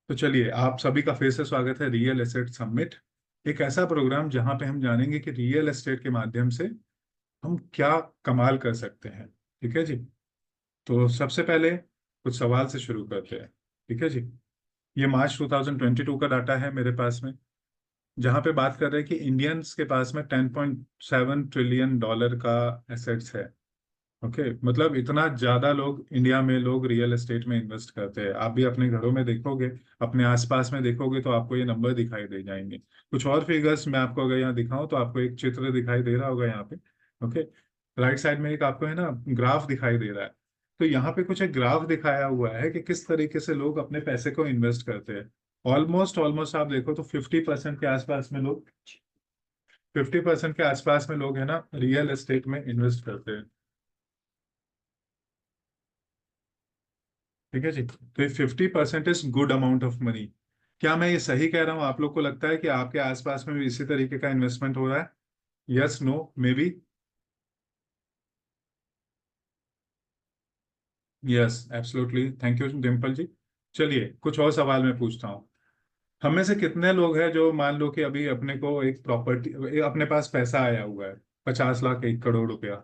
तो चलिए, आप सभी का फिर से स्वागत है रियल एस्टेट समिट। एक ऐसा प्रोग्राम जहां पे हम जानेंगे कि रियल एस्टेट के माध्यम से हम क्या कमाल कर सकते हैं। ठीक है जी। तो सबसे पहले कुछ सवाल से शुरू करते हैं। ठीक है जी। ये मार्च 2022 का डाटा है मेरे पास में, जहां पे बात कर रहे हैं कि इंडियंस के पास में 10.7 ट्रिलियन डॉलर का एसेट्स है। ओके, मतलब इतना ज्यादा लोग इंडिया में लोग रियल एस्टेट में इन्वेस्ट करते हैं। आप भी अपने घरों में देखोगे, अपने आसपास में देखोगे तो आपको ये नंबर दिखाई दे जाएंगे। कुछ और फिगर्स मैं आपको अगर यहाँ दिखाऊं तो आपको एक चित्र दिखाई दे रहा होगा यहाँ पे। ओके, राइट साइड में एक आपको है ना ग्राफ दिखाई दे रहा है। तो यहाँ पे कुछ एक ग्राफ दिखाया हुआ है कि किस तरीके से लोग अपने पैसे को इन्वेस्ट करते हैं। ऑलमोस्ट ऑलमोस्ट आप देखो तो 50% के आसपास में लोग 50% के आसपास में लोग है ना रियल एस्टेट में इन्वेस्ट करते हैं। ठीक है जी। तो ये 50% is good amount of money. क्या मैं ये सही कह रहा हूँ? आप लोग को लगता है कि आपके आसपास में भी इसी तरीके का इन्वेस्टमेंट हो रहा है? Yes, no, maybe? Yes, absolutely, thank you Dimple ji. चलिए, कुछ और सवाल मैं पूछता हूँ। हम में से कितने लोग हैं जो मान लो कि अभी अपने को एक प्रॉपर्टी, अपने पास पैसा आया हुआ है, 50 लाख, 1 करोड़ रुपया।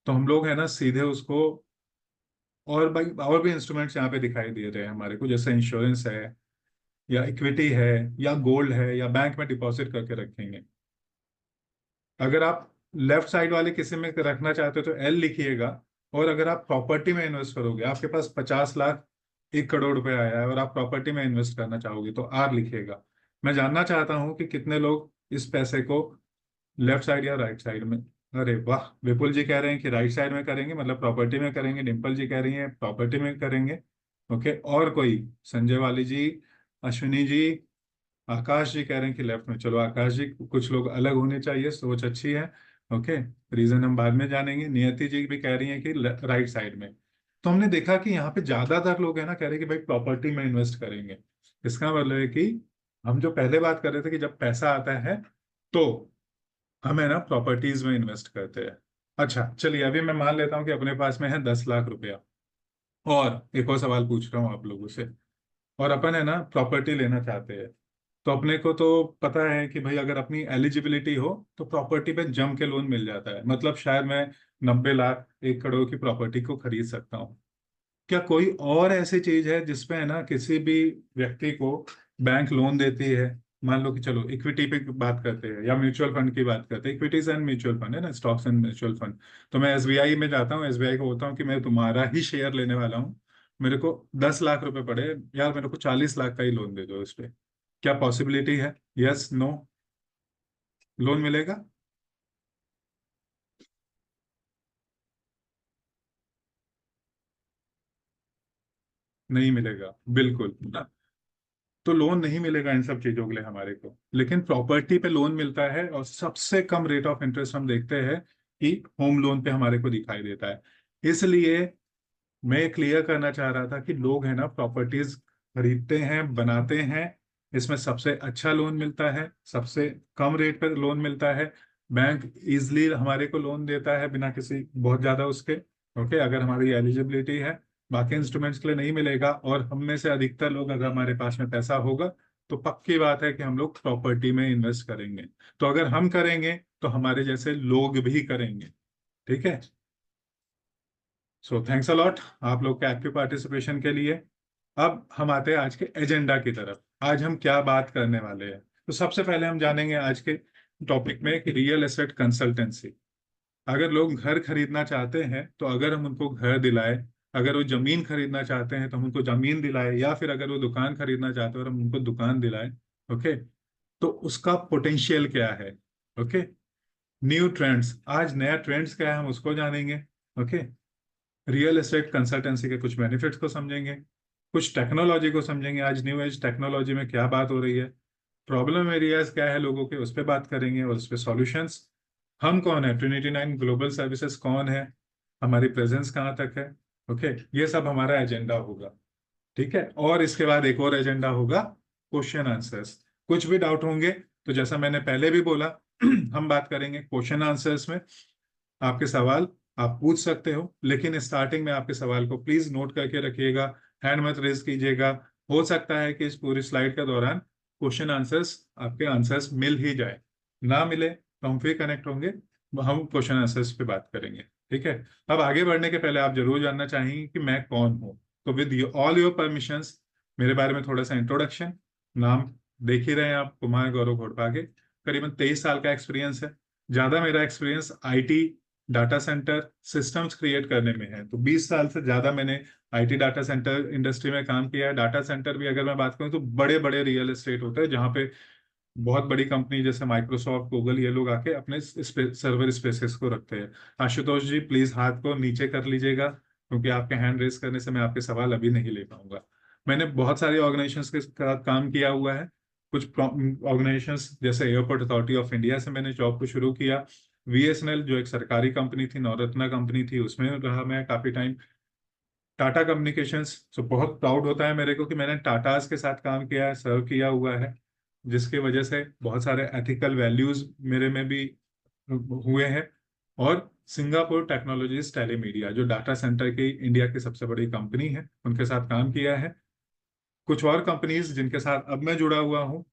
तो हम लोग है ना सीधे उसको, और भाई और भी इंस्ट्रूमेंट्स यहाँ पे दिखाई दे रहे हैं हमारे को, जैसे इंश्योरेंस है या इक्विटी है या गोल्ड है या बैंक में डिपॉजिट करके रखेंगे। अगर आप लेफ्ट साइड वाले किसी में रखना चाहते हो तो एल लिखिएगा। और अगर आप प्रॉपर्टी में इन्वेस्ट करोगे, आपके पास 50 लाख, 1 करोड़ रुपए आया है और आप प्रॉपर्टी में इन्वेस्ट करना चाहोगे तो आर लिखिएगा। मैं जानना चाहता हूं कि कितने लोग इस पैसे को लेफ्ट साइड या राइट साइड में। अरे वाह, विपुल जी कह रहे हैं कि राइट साइड में करेंगे, मतलब प्रॉपर्टी में करेंगे। डिम्पल जी कह रही हैं प्रॉपर्टी में करेंगे। ओके, और कोई? संजय वाली जी, अश्विनी जी, आकाश जी कह रहे हैं कि लेफ्ट में। चलो आकाश जी, कुछ लोग अलग होने चाहिए, सोच अच्छी है। ओके, रीजन हम बाद में जानेंगे। नियति जी भी कह रही हैं कि राइट साइड में। तो हमने देखा कि यहाँ पे ज्यादातर लोग है ना कह रहे हैं कि भाई प्रॉपर्टी में इन्वेस्ट करेंगे। इसका मतलब है कि हम जो पहले बात कर रहे थे कि जब पैसा आता है तो हम है ना प्रॉपर्टीज में इन्वेस्ट करते हैं। अच्छा चलिए, अभी मैं मान लेता हूँ कि अपने पास में है 10 लाख रुपया, और एक और सवाल पूछ रहा हूँ आप लोगों से। और अपन है ना प्रॉपर्टी लेना चाहते हैं। तो अपने को तो पता है कि भाई अगर अपनी एलिजिबिलिटी हो तो प्रॉपर्टी पे जम के लोन मिल जाता है। मतलब शायद मैं 90 लाख, 1 करोड़ की प्रॉपर्टी को खरीद सकता हूँ। क्या कोई और ऐसी चीज है जिसपे है ना किसी भी व्यक्ति को बैंक लोन देती है? मान लो कि चलो इक्विटी पे बात करते हैं या म्यूचुअल फंड की बात करते हैं। इक्विटीज एंड म्यूचुअल फंड है ना, स्टॉक्स एंड म्यूचुअल फंड। तो मैं एसबीआई में जाता हूँ, एसबीआई को बोलता हूँ कि मैं तुम्हारा ही शेयर लेने वाला हूँ। मेरे को 10 लाख रुपए पड़े, यार मेरे को 40 लाख का ही लोन दे दो इस पे। क्या पॉसिबिलिटी है? Yes, no? लोन मिलेगा? नहीं मिलेगा, बिल्कुल। तो लोन नहीं मिलेगा इन सब चीजों के लिए हमारे को, लेकिन प्रॉपर्टी पे लोन मिलता है। और सबसे कम रेट ऑफ इंटरेस्ट हम देखते हैं कि होम लोन पे हमारे को दिखाई देता है। इसलिए मैं क्लियर करना चाह रहा था कि लोग है ना प्रॉपर्टीज खरीदते हैं, बनाते हैं। इसमें सबसे अच्छा लोन मिलता है, सबसे कम रेट पर लोन मिलता है। बैंक इजली हमारे को लोन देता है बिना किसी बहुत ज्यादा उसके। ओके, अगर हमारी एलिजिबिलिटी है। बाकी इंस्ट्रूमेंट्स के लिए नहीं मिलेगा। और हम में से अधिकतर लोग, अगर हमारे पास में पैसा होगा तो पक्की बात है कि हम लोग प्रॉपर्टी में इन्वेस्ट करेंगे। तो अगर हम करेंगे तो हमारे जैसे लोग भी करेंगे। ठीक है। सो थैंक्स अ लॉट आप लोग के एक्टिव पार्टिसिपेशन के लिए। अब हम आते हैं आज के एजेंडा की तरफ। आज हम क्या बात करने वाले हैं? तो सबसे पहले हम जानेंगे आज के टॉपिक में कि रियल एस्टेट कंसल्टेंसी। अगर लोग घर खरीदना चाहते हैं तो अगर हम उनको घर दिलाए, अगर वो जमीन खरीदना चाहते हैं तो हम उनको जमीन दिलाए, या फिर अगर वो दुकान खरीदना चाहते हैं और हम उनको दुकान दिलाए। ओके, तो उसका पोटेंशियल क्या है? ओके, न्यू ट्रेंड्स, आज नया ट्रेंड्स क्या है हम उसको जानेंगे। ओके, रियल एस्टेट कंसल्टेंसी के कुछ बेनिफिट्स को समझेंगे, कुछ टेक्नोलॉजी को समझेंगे, आज न्यू एज टेक्नोलॉजी में क्या बात हो रही है, प्रॉब्लम एरियाज क्या है लोगों के, उस पर बात करेंगे, और उस पर सॉल्यूशंस। हम कौन है, Trinity 9 ग्लोबल सर्विसेज कौन है, हमारी प्रेजेंस कहाँ तक है। ओके, ये सब हमारा एजेंडा होगा। ठीक है, और इसके बाद एक और एजेंडा होगा, क्वेश्चन आंसर्स। कुछ भी डाउट होंगे तो जैसा मैंने पहले भी बोला हम बात करेंगे क्वेश्चन आंसर्स में। आपके सवाल आप पूछ सकते हो, लेकिन स्टार्टिंग में आपके सवाल को प्लीज नोट करके रखिएगा। हैंड मत रेज कीजिएगा। हो सकता है कि इस पूरी स्लाइड के दौरान क्वेश्चन आंसर्स, आपके आंसर्स मिल ही जाए, ना मिले तो हम फिर कनेक्ट होंगे, हम क्वेश्चन आंसर्स पे बात करेंगे। ठीक है। अब आगे बढ़ने के पहले आप जरूर जानना चाहेंगे कि मैं कौन हूँ, तो विद ऑल योर परमिशंस मेरे बारे में थोड़ा सा इंट्रोडक्शन। नाम देख ही रहे हैं आप, कुमार गौरव घोड़पागे। करीबन 23 साल का एक्सपीरियंस है। ज्यादा मेरा experience IT, data centre, systems create करने में है। तो 20 साल से ज्यादा मैंने आईटी डाटा सेंटर इंडस्ट्री में काम किया है। डाटा सेंटर भी अगर मैं बात करूं तो बड़े बड़े रियल एस्टेट होते हैं, जहां पे बहुत बड़ी कंपनी जैसे माइक्रोसॉफ्ट, गूगल, ये लोग आके अपने सर्वर स्पेसेस को रखते हैं। आशुतोष जी प्लीज हाथ को नीचे कर लीजिएगा, क्योंकि आपके हैंड रेस करने से मैं आपके सवाल अभी नहीं ले पाऊंगा। मैंने बहुत सारे ऑर्गेनाइजेशंस के साथ काम किया हुआ है। कुछ ऑर्गेनाइजेशंस जैसे एयरपोर्ट अथॉरिटी ऑफ इंडिया से मैंने जॉब को शुरू किया। बीएसएनएल जो एक सरकारी कंपनी थी, नवरत्ना कंपनी थी, उसमें रहा मैं काफी टाइम। टाटा कम्युनिकेशंस, तो बहुत प्राउड होता है मेरे को कि मैंने टाटाज के साथ काम किया है, सर्व किया हुआ है, जिसकी वजह से बहुत सारे एथिकल वैल्यूज मेरे में भी हुए हैं। और सिंगापुर टेक्नोलॉजीज टेलीमीडिया, जो डाटा सेंटर की इंडिया की सबसे बड़ी कंपनी है, उनके साथ काम किया है। कुछ और कंपनीज जिनके साथ अब मैं जुड़ा हुआ हूँ,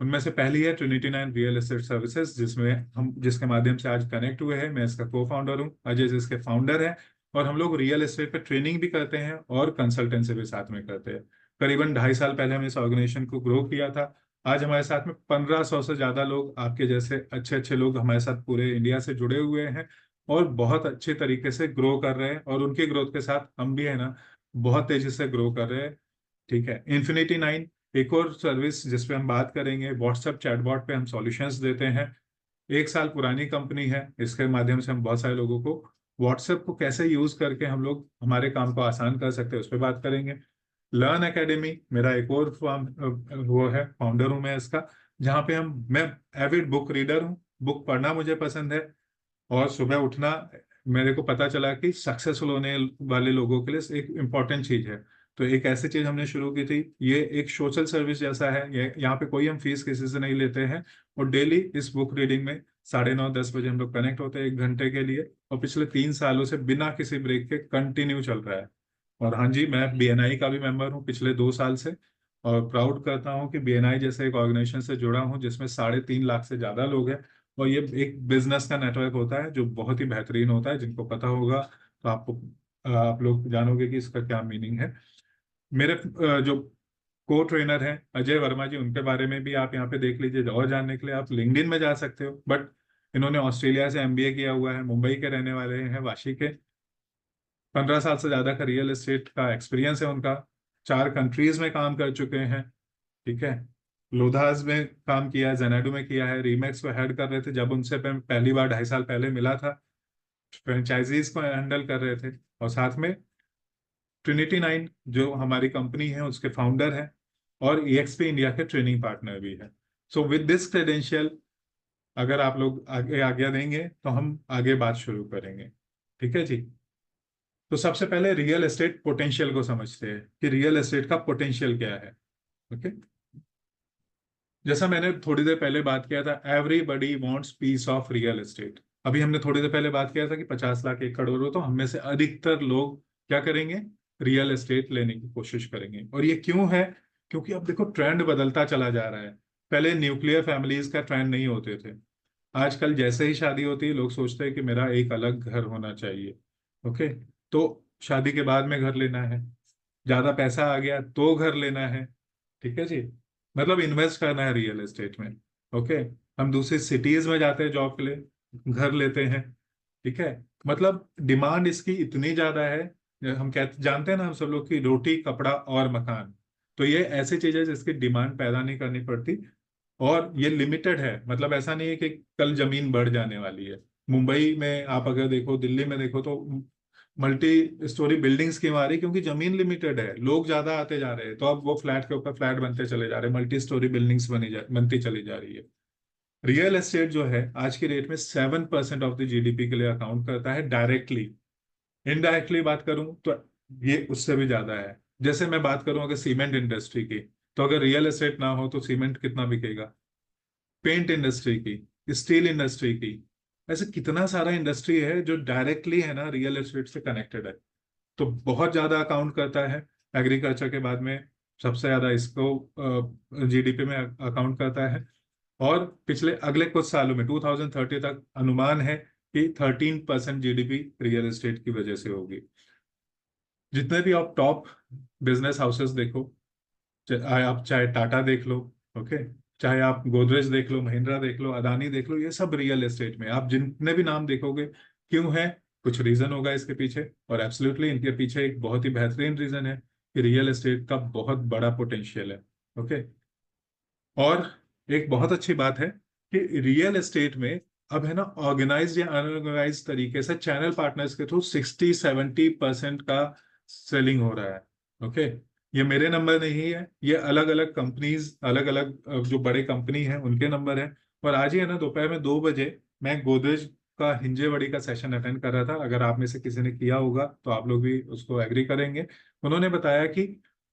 उनमें से पहली है ट्रिनिटी 9 रियल एस्टेट सर्विसेज, जिसमें हम, जिसके माध्यम से आज कनेक्ट हुए हैं। मैं इसका को फाउंडर हूँ, अजय जी इसके फाउंडर है। और हम लोग रियल एस्टेट पे ट्रेनिंग भी करते हैं और कंसल्टेंसी भी साथ में करते हैं। करीबन 2.5 साल पहले हमने इस ऑर्गेनाइजेशन को ग्रो किया था। आज हमारे साथ में 1500 से ज्यादा लोग, आपके जैसे अच्छे अच्छे लोग हमारे साथ पूरे इंडिया से जुड़े हुए हैं, और बहुत अच्छे तरीके से ग्रो कर रहे हैं। और उनकी ग्रोथ के साथ हम भी है ना, बहुत तेजी से ग्रो कर रहे हैं। ठीक है। Infinity 9 एक और सर्विस जिस पे हम बात करेंगे, व्हाट्सएप चैटबॉट पे हम सॉल्यूशंस देते हैं। 1 साल पुरानी कंपनी है। इसके माध्यम से हम बहुत सारे लोगों को व्हाट्सएप को कैसे यूज करके हम लोग हमारे काम को आसान कर सकते हैं, उस पर बात करेंगे। लर्न एकेडमी मेरा एक और फॉर्म, वो है, फाउंडर हूं मैं इसका, जहाँ पे मैं एविड बुक रीडर हूँ। बुक पढ़ना मुझे पसंद है। और सुबह उठना, मेरे को पता चला कि सक्सेसफुल होने वाले लोगों के लिए एक इम्पॉर्टेंट चीज है। तो एक ऐसी चीज हमने शुरू की थी, ये एक सोशल सर्विस जैसा है। ये यहाँ पे कोई हम फीस किसी से नहीं लेते हैं। और डेली इस बुक रीडिंग में 9:30-10 बजे हम लोग कनेक्ट होते हैं 1 घंटे के लिए। और पिछले 3 सालों से बिना किसी ब्रेक के कंटिन्यू चल रहा है। और हाँ जी, मैं बीएनआई का भी मेंबर हूँ पिछले 2 साल से। और प्राउड करता हूँ कि बीएनआई जैसे एक ऑर्गेनाइजेशन से जुड़ा हूँ, जिसमें 3.5 लाख से ज्यादा लोग हैं। और ये एक बिजनेस का नेटवर्क होता है जो बहुत ही बेहतरीन होता है। जिनको पता होगा तो आपको, आप लोग जानोगे कि इसका क्या मीनिंग है। मेरे जो को ट्रेनर हैं अजय वर्मा जी, उनके बारे में भी आप यहाँ पे देख लीजिए। और जानने के लिए आप लिंक्डइन में जा सकते हो। बट इन्होंने ऑस्ट्रेलिया से एमबीए किया हुआ है, मुंबई के रहने वाले हैं, वाशी के। 15 साल से ज्यादा का रियल एस्टेट का एक्सपीरियंस है उनका। 4 कंट्रीज में काम कर चुके हैं। ठीक है। लोधास में काम किया है, जेनाडू में किया है, रीमैक्स को हेड कर रहे थे जब उनसे मैं पहली बार 2.5 साल पहले मिला था। फ्रेंचाइजीज को हैंडल कर रहे थे। और साथ में Trinity 9 जो हमारी कंपनी है, उसके फाउंडर हैं। और EXP इंडिया के ट्रेनिंग पार्टनर भी है। सो विद दिस क्रेडेंशियल, अगर आप लोग आगे आज्ञा देंगे तो हम आगे बात शुरू करेंगे। ठीक है जी। तो सबसे पहले रियल एस्टेट पोटेंशियल को समझते हैं कि रियल एस्टेट का पोटेंशियल क्या है। ओके। जैसा मैंने थोड़ी देर पहले बात किया था, everybody wants piece of real estate. अभी हमने थोड़ी देर पहले बात किया था कि 50 लाख एकड़ हो, तो हम में से अधिकतर लोग क्या करेंगे, रियल एस्टेट लेने की कोशिश करेंगे। और ये क्यों है? क्योंकि अब देखो ट्रेंड बदलता चला जा रहा है। पहले न्यूक्लियर फैमिलीज का ट्रेंड नहीं होते थे। आजकल जैसे ही शादी होती है, लोग सोचते हैं कि मेरा एक अलग घर होना चाहिए। ओके। तो शादी के बाद में घर लेना है, ज्यादा पैसा आ गया तो घर लेना है। ठीक है जी। मतलब इन्वेस्ट करना है रियल एस्टेट में। ओके। हम दूसरी सिटीज में जाते हैं जॉब के लिए, घर लेते हैं। ठीक है। मतलब डिमांड इसकी इतनी ज्यादा है। हम कहते जानते हैं ना हम सब लोग की, रोटी कपड़ा और मकान। तो ये ऐसी चीज है जिसकी डिमांड पैदा नहीं करनी पड़ती। और ये लिमिटेड है, मतलब ऐसा नहीं है कि कल जमीन बढ़ जाने वाली है। मुंबई में आप अगर देखो, दिल्ली में देखो, तो मल्टी स्टोरी बिल्डिंग्स क्यों आ रही? क्योंकि जमीन लिमिटेड है, लोग ज्यादा आते जा रहे हैं, तो अब वो फ्लैट के ऊपर फ्लैट बनते चले जा रहे हैं, मल्टी स्टोरी बिल्डिंग्स बनती चली जा रही है। रियल एस्टेट जो है आज की डेट में 7% ऑफ द जीडीपी के लिए अकाउंट करता है डायरेक्टली। इनडायरेक्टली बात करूं तो ये उससे भी ज्यादा है। जैसे मैं बात करूं अगर सीमेंट इंडस्ट्री की, तो अगर रियल एस्टेट ना हो तो सीमेंट कितना बिकेगा? पेंट इंडस्ट्री की, स्टील इंडस्ट्री की, ऐसे कितना सारा इंडस्ट्री है जो डायरेक्टली है ना रियल एस्टेट से कनेक्टेड है। तो बहुत ज्यादा अकाउंट करता है। एग्रीकल्चर के बाद में सबसे ज्यादा इसको जीडीपी में अकाउंट करता है। और पिछले अगले कुछ सालों में 2030 तक अनुमान है कि 13% जीडीपी रियल एस्टेट की वजह से होगी। जितने भी आप टॉप बिजनेस हाउसेस देखो, आप चाहे टाटा देख लो, ओके, चाहे आप गोदरेज देख लो, महिंद्रा देख लो, अदानी देख लो, ये सब रियल एस्टेट में आप जितने भी नाम देखोगे, क्यों है? कुछ रीजन होगा इसके पीछे, और एब्सोल्युटली इनके पीछे एक बहुत ही बेहतरीन रीजन है कि रियल एस्टेट का बहुत बड़ा पोटेंशियल है। ओके। और एक बहुत अच्छी बात है कि रियल एस्टेट में अब है ना, ऑर्गेनाइज्ड या अनऑर्गेनाइज तरीके से चैनल पार्टनर्स के थ्रू 60-70% का सेलिंग हो रहा है। ओके। ये मेरे नंबर नहीं है, ये अलग अलग कंपनीज, अलग अलग जो बड़े कंपनी हैं उनके नंबर है। और आज ही है ना, दोपहर में 2 बजे मैं गोदरेज का हिंजेवड़ी का सेशन अटेंड कर रहा था। अगर आप में से किसी ने किया होगा तो आप लोग भी उसको एग्री करेंगे। उन्होंने बताया कि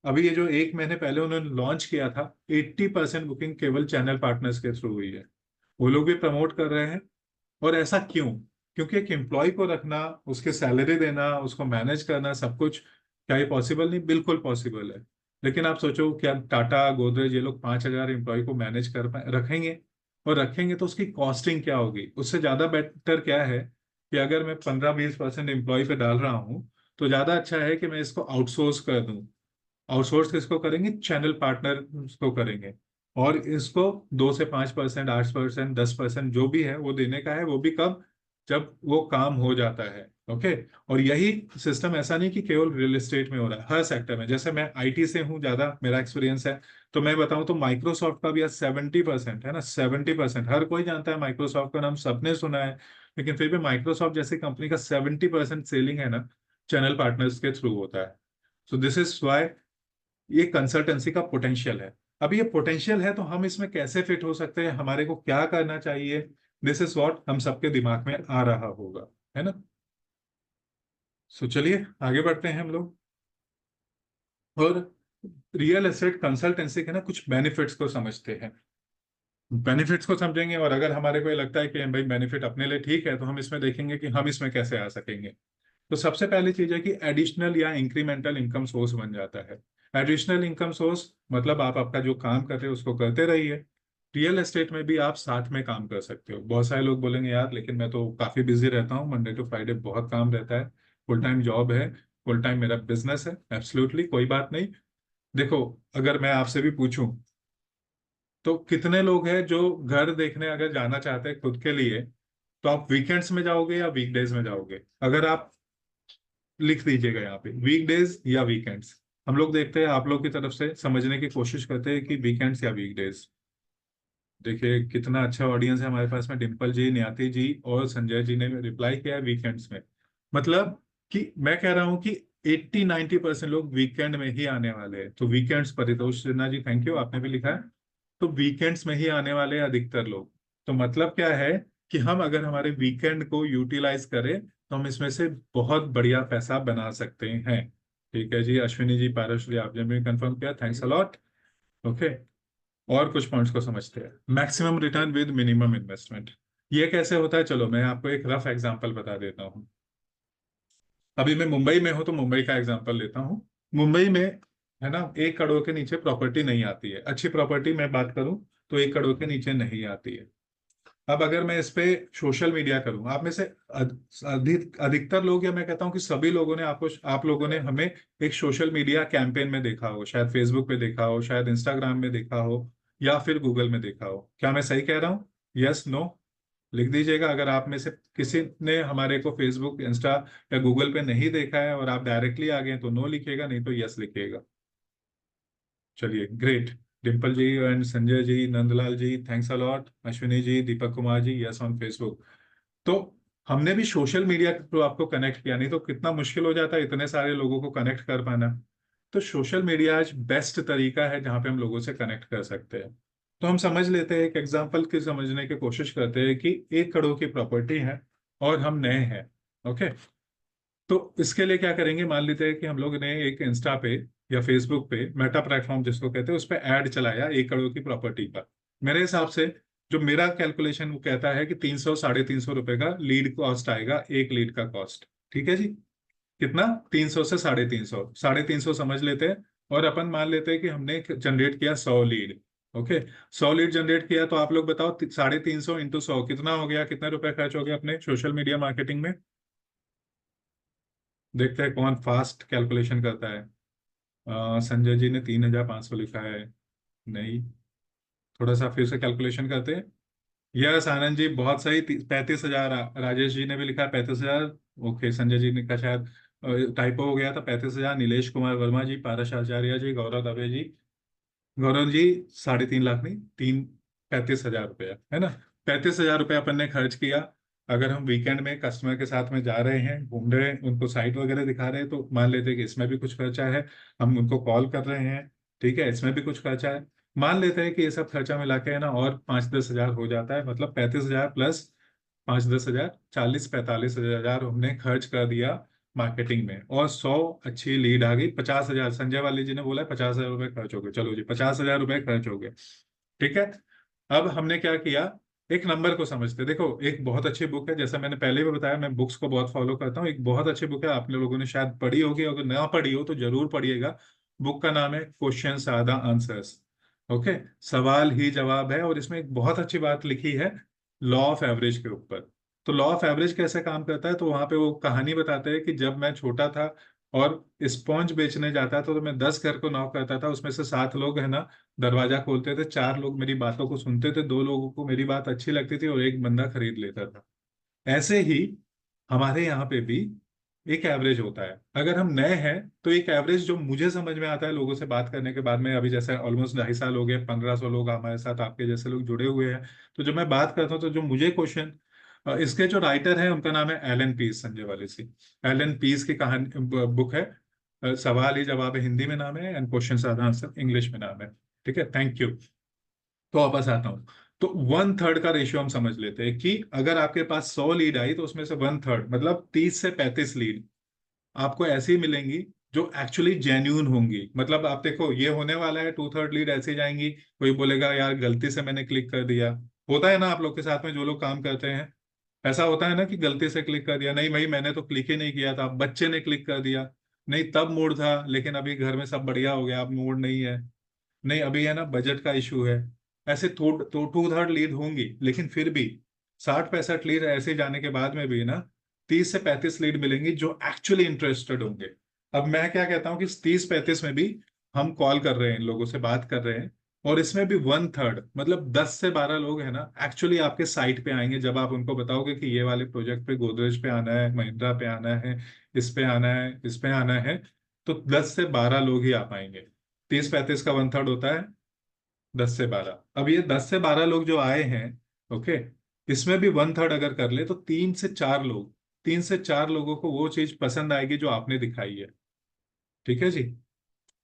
अभी ये जो 1 महीने पहले उन्होंने लॉन्च किया था, 80% बुकिंग केवल चैनल पार्टनर्स के थ्रू हुई है। वो लोग भी प्रमोट कर रहे हैं। और ऐसा क्यों? क्योंकि एक एम्प्लॉय को रखना, उसके सैलरी देना, उसको मैनेज करना, सब कुछ, क्या ये पॉसिबल नहीं? बिल्कुल पॉसिबल है। लेकिन आप सोचो, क्या टाटा गोदरेज ये लोग 5,000 एम्प्लॉय को मैनेज कर रखेंगे? और रखेंगे तो उसकी कॉस्टिंग क्या होगी? उससे ज्यादा बेटर क्या है कि अगर मैं 15-20% एम्प्लॉय पे डाल रहा हूँ, तो ज्यादा अच्छा है कि मैं इसको आउटसोर्स कर दूं। आउटसोर्स किसको करेंगे? चैनल पार्टनर को करेंगे। और इसको 2 से 5%, 8%, 10% जो भी है वो देने का है। वो भी कब? जब वो काम हो जाता है। ओके। और यही सिस्टम ऐसा नहीं कि केवल रियल एस्टेट में हो रहा है, हर सेक्टर में। जैसे मैं आईटी से हूँ, ज्यादा मेरा एक्सपीरियंस है, तो मैं बताऊं तो माइक्रोसॉफ्ट का भी आज 70% है ना, 70%। हर कोई जानता है माइक्रोसॉफ्ट का नाम, सबने सुना है। लेकिन फिर भी माइक्रोसॉफ्ट जैसी कंपनी का 70% सेलिंग है ना, चैनल पार्टनर्स के थ्रू होता है। सो दिस इज वाई ये कंसल्टेंसी का पोटेंशियल है। अब ये पोटेंशियल है तो हम इसमें कैसे फिट हो सकते हैं, हमारे को क्या करना चाहिए? दिस इज व्हाट हम सबके दिमाग में आ रहा होगा, है ना। सो चलिए आगे बढ़ते हैं हम लोग। और रियल एस्टेट कंसल्टेंसी के ना कुछ बेनिफिट्स को समझते हैं। बेनिफिट्स को समझेंगे, और अगर हमारे को ये लगता है कि भाई बेनिफिट अपने लिए ठीक है, तो हम इसमें देखेंगे कि हम इसमें कैसे आ सकेंगे। तो सबसे पहली चीज है कि एडिशनल या इंक्रीमेंटल इनकम सोर्स बन जाता है। एडिशनल इनकम सोर्स मतलब आप आपका जो काम कर रहे हो उसको करते रहिए। रियल एस्टेट में भी आप साथ में काम कर सकते हो। बहुत सारे लोग बोलेंगे यार लेकिन मैं तो काफी बिजी रहता हूँ, मंडे टू फ्राइडे बहुत काम रहता है, फुल टाइम जॉब है, फुल टाइम मेरा बिजनेस है। एब्सोल्युटली कोई बात नहीं। देखो, अगर मैं आपसे भी पूछूं तो कितने लोग हैं जो घर देखने अगर जाना चाहते हैं खुद के लिए, तो आप वीकेंड्स में जाओगे या वीकडेज में जाओगे? अगर आप लिख दीजिएगा यहाँ पे, वीकडेज या वीकेंड्स। हम लोग देखते हैं, आप लोग की तरफ से समझने की कोशिश करते हैं कि वीकेंड्स या वीकडेज। देखिए कितना अच्छा ऑडियंस है हमारे पास में। डिम्पल जी, न्याति जी और संजय जी ने रिप्लाई किया है वीकेंड्स में। मतलब कि मैं कह रहा हूँ कि 80-90% लोग वीकेंड में ही आने वाले हैं। तो weekends, Paritosh Sinha ji thank you, आपने भी लिखा है। तो वीकेंड्स में ही आने वाले हैं अधिकतर लोग। तो मतलब क्या है कि हम अगर हमारे वीकेंड को यूटिलाइज करें तो हम इसमें से बहुत बढ़िया पैसा बना सकते हैं। ठीक है जी, अश्विनी जी, पारस जी, आपने भी कंफर्म किया, थैंक्स अलॉट। ओके। और कुछ पॉइंट्स को समझते हैं। Maximum return with minimum investment, ये कैसे होता है? चलो मैं आपको एक रफ एग्जांपल बता देता हूँ। अभी मैं मुंबई में हूँ तो मुंबई का एग्जांपल लेता हूँ। मुंबई में है ना, 1 करोड़ के नीचे प्रॉपर्टी नहीं आती है। अच्छी प्रॉपर्टी मैं बात करूँ तो 1 करोड़ के नीचे नहीं आती है। अब अगर मैं इस पे सोशल मीडिया करूँ, आप में से अधिकतर लोग, या मैं कहता हूँ कि सभी लोगों ने, आप लोगों ने हमें एक सोशल मीडिया कैंपेन में देखा हो, शायद फेसबुक पे देखा हो, शायद इंस्टाग्राम में देखा हो, या फिर गूगल में देखा हो। क्या मैं सही कह रहा हूँ? Yes, no? लिख दीजिएगा अगर आप में से किसी ने हमारे को फेसबुक, इंस्टा या गूगल पे नहीं देखा है और आप डायरेक्टली आ गए तो नो लिखिएगा, नहीं तो यस लिखिएगा। चलिए great. Dimple ji and Sanjay ji, Nandlal ji thanks a lot, Ashwini ji, Deepak Kumar ji, yes on Facebook. तो हमने भी सोशल मीडिया के थ्रू आपको कनेक्ट किया, नहीं तो कितना मुश्किल हो जाता है इतने सारे लोगों को कनेक्ट कर पाना। तो सोशल मीडिया आज बेस्ट तरीका है जहां पे हम लोगों से कनेक्ट कर सकते हैं। तो हम समझ लेते हैं, एक एग्जांपल की समझने की कोशिश करते हैं कि 1 करोड़ की प्रॉपर्टी है और हम नए हैं। ओके। तो इसके लिए क्या करेंगे? मान लेते हैं कि हम लोग ने एक इंस्टा पे या फेसबुक पे, मेटा प्लेटफॉर्म जिसको कहते हैं, उस पर ऐड चलाया 1 करोड़ की प्रॉपर्टी का। मेरे हिसाब से जो मेरा कैलकुलेशन वो कहता है कि 300-350 रुपए का लीड कॉस्ट आएगा, एक लीड का कॉस्ट। ठीक है जी। कितना? 300 से 350, 350 समझ लेते हैं। और अपन मान लेते हैं कि हमने जनरेट किया 100 लीड। ओके, 100 लीड जनरेट किया, तो आप लोग बताओ 350 इंटू 100 कितना हो गया, कितने रुपए खर्च हो गए अपने सोशल मीडिया मार्केटिंग में। देखते हैं कौन फास्ट कैलकुलेशन करता है। संजय जी ने 3,500 लिखा है। नहीं, थोड़ा सा फिर से कैलकुलेशन करते हैं। यस आनंद जी बहुत सही, 35,000। राजेश जी ने भी लिखा है 35,000। ओके, संजय जी ने का शायद टाइपो हो गया था, 35,000। नीलेश कुमार वर्मा जी, पारस आचार्य जी, गौरव दवे जी, गौरव जी 3.5 लाख नहीं, 35,000 रुपया है ना। 35,000 रुपया अपन ने खर्च किया। अगर हम वीकेंड में कस्टमर के साथ में जा रहे हैं, घूम रहे हैं, उनको साइट वगैरह दिखा रहे हैं, तो मान लेते हैं कि इसमें भी कुछ खर्चा है। हम उनको कॉल कर रहे हैं, ठीक है, इसमें भी कुछ खर्चा है। मान लेते हैं कि ये सब खर्चा मिला के है ना, और 5-10 हजार हो जाता है, मतलब 35,000 प्लस 5-10 हजार, 40-45 हजार हमने खर्च कर दिया मार्केटिंग में। और 100 अच्छी लीड आ गई। 50,000 संजय वाली जी ने बोला है 50,000 रुपये खर्च हो गए, चलो जी 50,000 रुपये खर्च हो गए। ठीक है, अब हमने क्या किया, एक नंबर को समझते, देखो एक बहुत अच्छी बुक है, जैसा मैंने पहले भी बताया, मैं बुक्स को बहुत फॉलो करता हूँ। एक बहुत अच्छी बुक है, आप लोगों ने शायद पढ़ी होगी, अगर ना पढ़ी हो तो जरूर पढ़िएगा। बुक का नाम है क्वेश्चन आधा आंसर्स। ओके, सवाल ही जवाब है, और इसमें एक बहुत अच्छी बात लिखी है लॉ ऑफ एवरेज के ऊपर। तो लॉ ऑफ एवरेज कैसे काम करता है, तो वहां पे वो कहानी बताते हैं कि जब मैं छोटा था और स्पॉन्ज बेचने जाता था, तो मैं 10 घर को नॉक करता था, उसमें से 7 लोग है ना दरवाजा खोलते थे, 4 लोग मेरी बातों को सुनते थे, 2 लोगों को मेरी बात अच्छी लगती थी, और एक बंदा खरीद लेता था। ऐसे ही हमारे यहाँ पे भी एक एवरेज होता है। अगर हम नए हैं तो एक एवरेज जो मुझे समझ में आता है लोगों से बात करने के बाद में, अभी जैसे ऑलमोस्ट 2.5 साल हो गए, 1,500 लोग हमारे साथ आपके जैसे लोग जुड़े हुए हैं, तो जब मैं बात करता हूँ तो जो मुझे क्वेश्चन, इसके जो राइटर है उनका नाम है एलन पीस, संजय वाले सी। एलन पीस की कहानी बुक है, सवाल ही जवाब है, हिंदी में नाम है, एंड क्वेश्चन आधा आंसर इंग्लिश में नाम है। ठीक है, थैंक यू। तो वापस आता हूँ। तो 1/3 का रेशियो हम समझ लेते हैं कि अगर आपके पास 100 लीड आई, तो उसमें से 1/3 मतलब 30 से 35 लीड आपको ऐसी मिलेंगी जो एक्चुअली जेन्यून होंगी। मतलब आप देखो ये होने वाला है, 2/3 लीड ऐसे जाएंगी, कोई बोलेगा यार गलती से मैंने क्लिक कर दिया। होता है ना आप लोग के साथ में जो लोग काम करते हैं, ऐसा होता है ना कि गलती से क्लिक कर दिया, नहीं भाई मैंने तो क्लिक ही नहीं किया था, बच्चे ने क्लिक कर दिया, नहीं तब मूड था, लेकिन अभी घर में सब बढ़िया हो गया, अब मूड नहीं है, नहीं अभी है ना बजट का इशू है। ऐसे तो 2/3 लीड होंगी, लेकिन फिर भी 60-65 लीड ऐसे जाने के बाद में भी ना 30 से 35 लीड मिलेंगी जो एक्चुअली इंटरेस्टेड होंगे। अब मैं क्या कहता हूँ कि 30-35 में भी हम कॉल कर रहे हैं, इन लोगों से बात कर रहे हैं, और इसमें भी 1/3 मतलब 10 से 12 लोग है ना एक्चुअली आपके साइट पे आएंगे, जब आप उनको बताओगे कि ये वाले प्रोजेक्ट पे गोदरेज पे आना है, महिंद्रा पे आना है, इस पे आना है, इस पे आना है, तो 10 से 12 लोग ही आ पाएंगे। 30-35 का 1/3 होता है 10 से 12। अब ये 10 से 12 लोग जो आए हैं, ओके, इसमें भी 1/3 अगर कर ले तो 3 से 4 लोग, 3 से 4 लोगों को वो चीज पसंद आएगी जो आपने दिखाई है। ठीक है जी,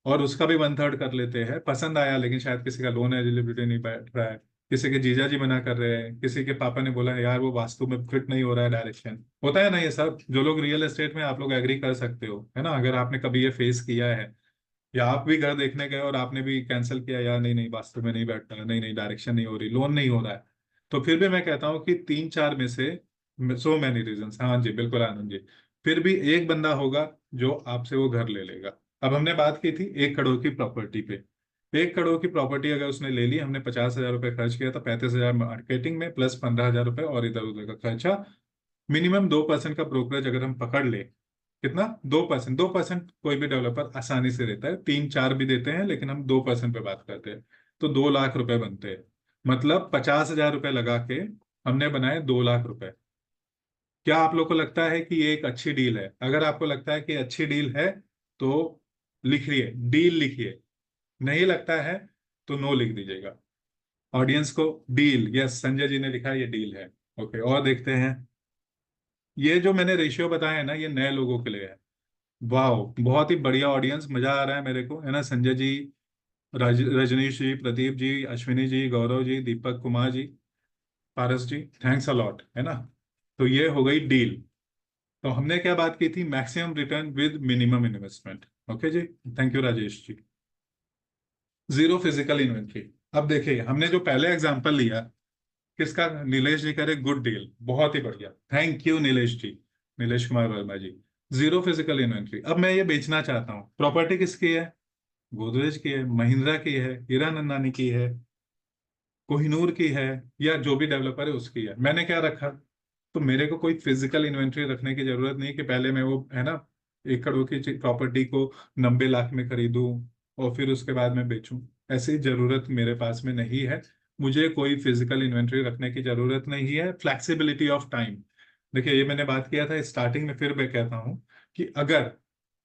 और उसका भी 1/3 कर लेते हैं, पसंद आया लेकिन शायद किसी का लोन एलिजिबिलिटी नहीं बैठ रहा है, किसी के जीजा जी मना कर रहे हैं, किसी के पापा ने बोला यार वो वास्तु में फिट नहीं हो रहा है डायरेक्शन। होता है ना ये सब, जो लोग रियल एस्टेट में, आप लोग एग्री कर सकते हो है ना, अगर आपने कभी ये फेस किया है, या आप भी घर देखने गए और आपने भी कैंसिल किया, यार नहीं नहीं वास्तव में नहीं बैठ रहा, नहीं नहीं डायरेक्शन नहीं हो रही, लोन नहीं हो रहा है, तो फिर भी मैं कहता हूँ कि 3-4 में से, सो मैनी रीजंस, हाँ जी बिल्कुल आनंद जी, फिर भी एक बंदा होगा जो आपसे वो घर ले लेगा। अब हमने बात की थी 1 करोड़ की प्रॉपर्टी पे। 1 करोड़ की प्रॉपर्टी अगर उसने ले ली, हमने 50,000 रुपये खर्च किया, तो 35,000 मार्केटिंग में प्लस 15,000 रुपये और इधर उधर का खर्चा। मिनिमम 2% का ब्रोकरेज अगर हम पकड़ ले, कितना, 2%, 2% कोई भी डेवलपर आसानी से देता है, 3-4 भी देते हैं, लेकिन हम 2% पे बात करते हैं, तो 2 लाख रुपए बनते हैं। मतलब 50,000 रुपये लगा के हमने बनाए 2 लाख रुपए। क्या आप लोग को लगता है कि ये एक अच्छी डील है? अगर आपको लगता है कि अच्छी डील है तो लिखिए, डील लिखिए। नहीं लगता है तो नो लिख दीजिएगा। ऑडियंस को डील, यस संजय जी ने लिखा है ये डील है। ओके, और देखते हैं। ये जो मैंने रेशियो बताया है ना, ये नए लोगों के लिए है। वाह, बहुत ही बढ़िया ऑडियंस, मजा आ रहा है मेरे को है ना। संजय जी, रजनीश जी, प्रदीप जी, अश्विनी जी, गौरव जी, दीपक कुमार जी, पारस जी, थैंक्स अ लॉट है ना। तो ये हो गई डील। तो हमने क्या बात की थी, maximum return with minimum investment. Okay ji, thank you Rajesh ji. Zero physical inventory. अब देखिए हमने जो पहले एग्जांपल लिया, किसका, नीलेश जी करे गुड डील, बहुत ही बढ़िया, thank you Nilesh ji, Nilesh Kumar Verma ji. Zero physical inventory, अब मैं ये बेचना चाहता हूँ, प्रॉपर्टी किसकी है, गोदरेज की है, महिंद्रा की है, हीरा नंदानी की है, कोहिनूर की है, या जो भी डेवलपर है उसकी है। मैंने क्या रखा, तो मेरे को कोई फिजिकल इन्वेंट्री रखने की जरूरत नहीं कि पहले मैं वो है ना 1 करोड़ की प्रॉपर्टी को 90 लाख में खरीदूं और फिर उसके बाद में बेचूं। ऐसी जरूरत मेरे पास में नहीं है। मुझे कोई फिजिकल इन्वेंट्री रखने की जरूरत नहीं है। फ्लेक्सिबिलिटी ऑफ टाइम, देखिए ये मैंने बात किया था स्टार्टिंग में, फिर मैं कहता हूँ कि अगर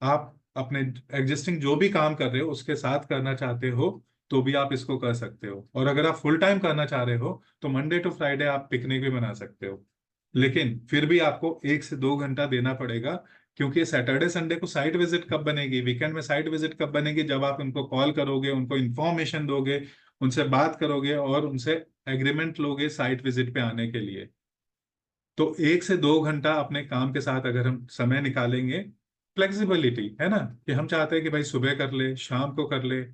आप अपने एग्जिस्टिंग जो भी काम कर रहे हो उसके साथ करना चाहते हो तो भी आप इसको कर सकते हो, और अगर आप फुल टाइम करना चाह रहे हो तो मंडे टू फ्राइडे आप पिकनिक भी बना सकते हो। लेकिन फिर भी आपको 1 से 2 घंटा देना पड़ेगा, क्योंकि सैटरडे संडे को साइट विजिट कब बनेगी, वीकेंड में साइट विजिट कब बनेगी, जब आप उनको कॉल करोगे, उनको इंफॉर्मेशन दोगे, उनसे बात करोगे और उनसे एग्रीमेंट लोगे साइट विजिट पे आने के लिए। तो 1 से 2 घंटा अपने काम के साथ अगर हम समय निकालेंगे, फ्लेक्सिबिलिटी है ना, कि हम चाहते हैं कि भाई सुबह कर ले, शाम को कर ले,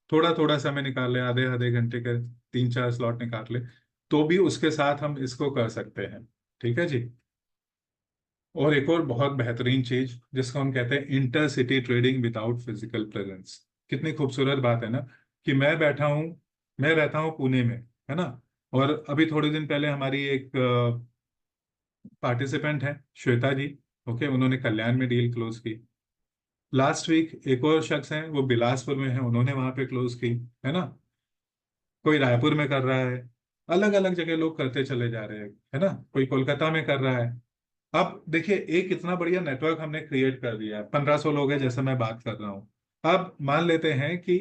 थोड़ा थोड़ा समय निकाल ले, आधे आधे घंटे के 3-4 स्लॉट निकाल ले, तो भी उसके साथ हम इसको कर सकते हैं। ठीक है जी। और एक और बहुत बेहतरीन चीज जिसको हम कहते हैं intercity trading without physical presence. कितनी खूबसूरत बात है ना, कि मैं रहता हूँ पुणे में, है ना, और अभी थोड़े दिन पहले हमारी एक पार्टिसिपेंट है श्वेता जी, ओके, उन्होंने कल्याण में डील क्लोज की। लास्ट वीक एक और शख्स हैं, वो बिलासपुर में है, उन्होंने वहां पे क्लोज की, है ना। कोई रायपुर में कर रहा है, अलग अलग जगह लोग करते चले जा रहे हैं, है ना, कोई कोलकाता में कर रहा है। अब देखिए एक इतना बढ़िया नेटवर्क हमने क्रिएट कर दिया है, 1500 लोग हैं जैसे मैं बात कर रहा हूँ। अब मान लेते हैं कि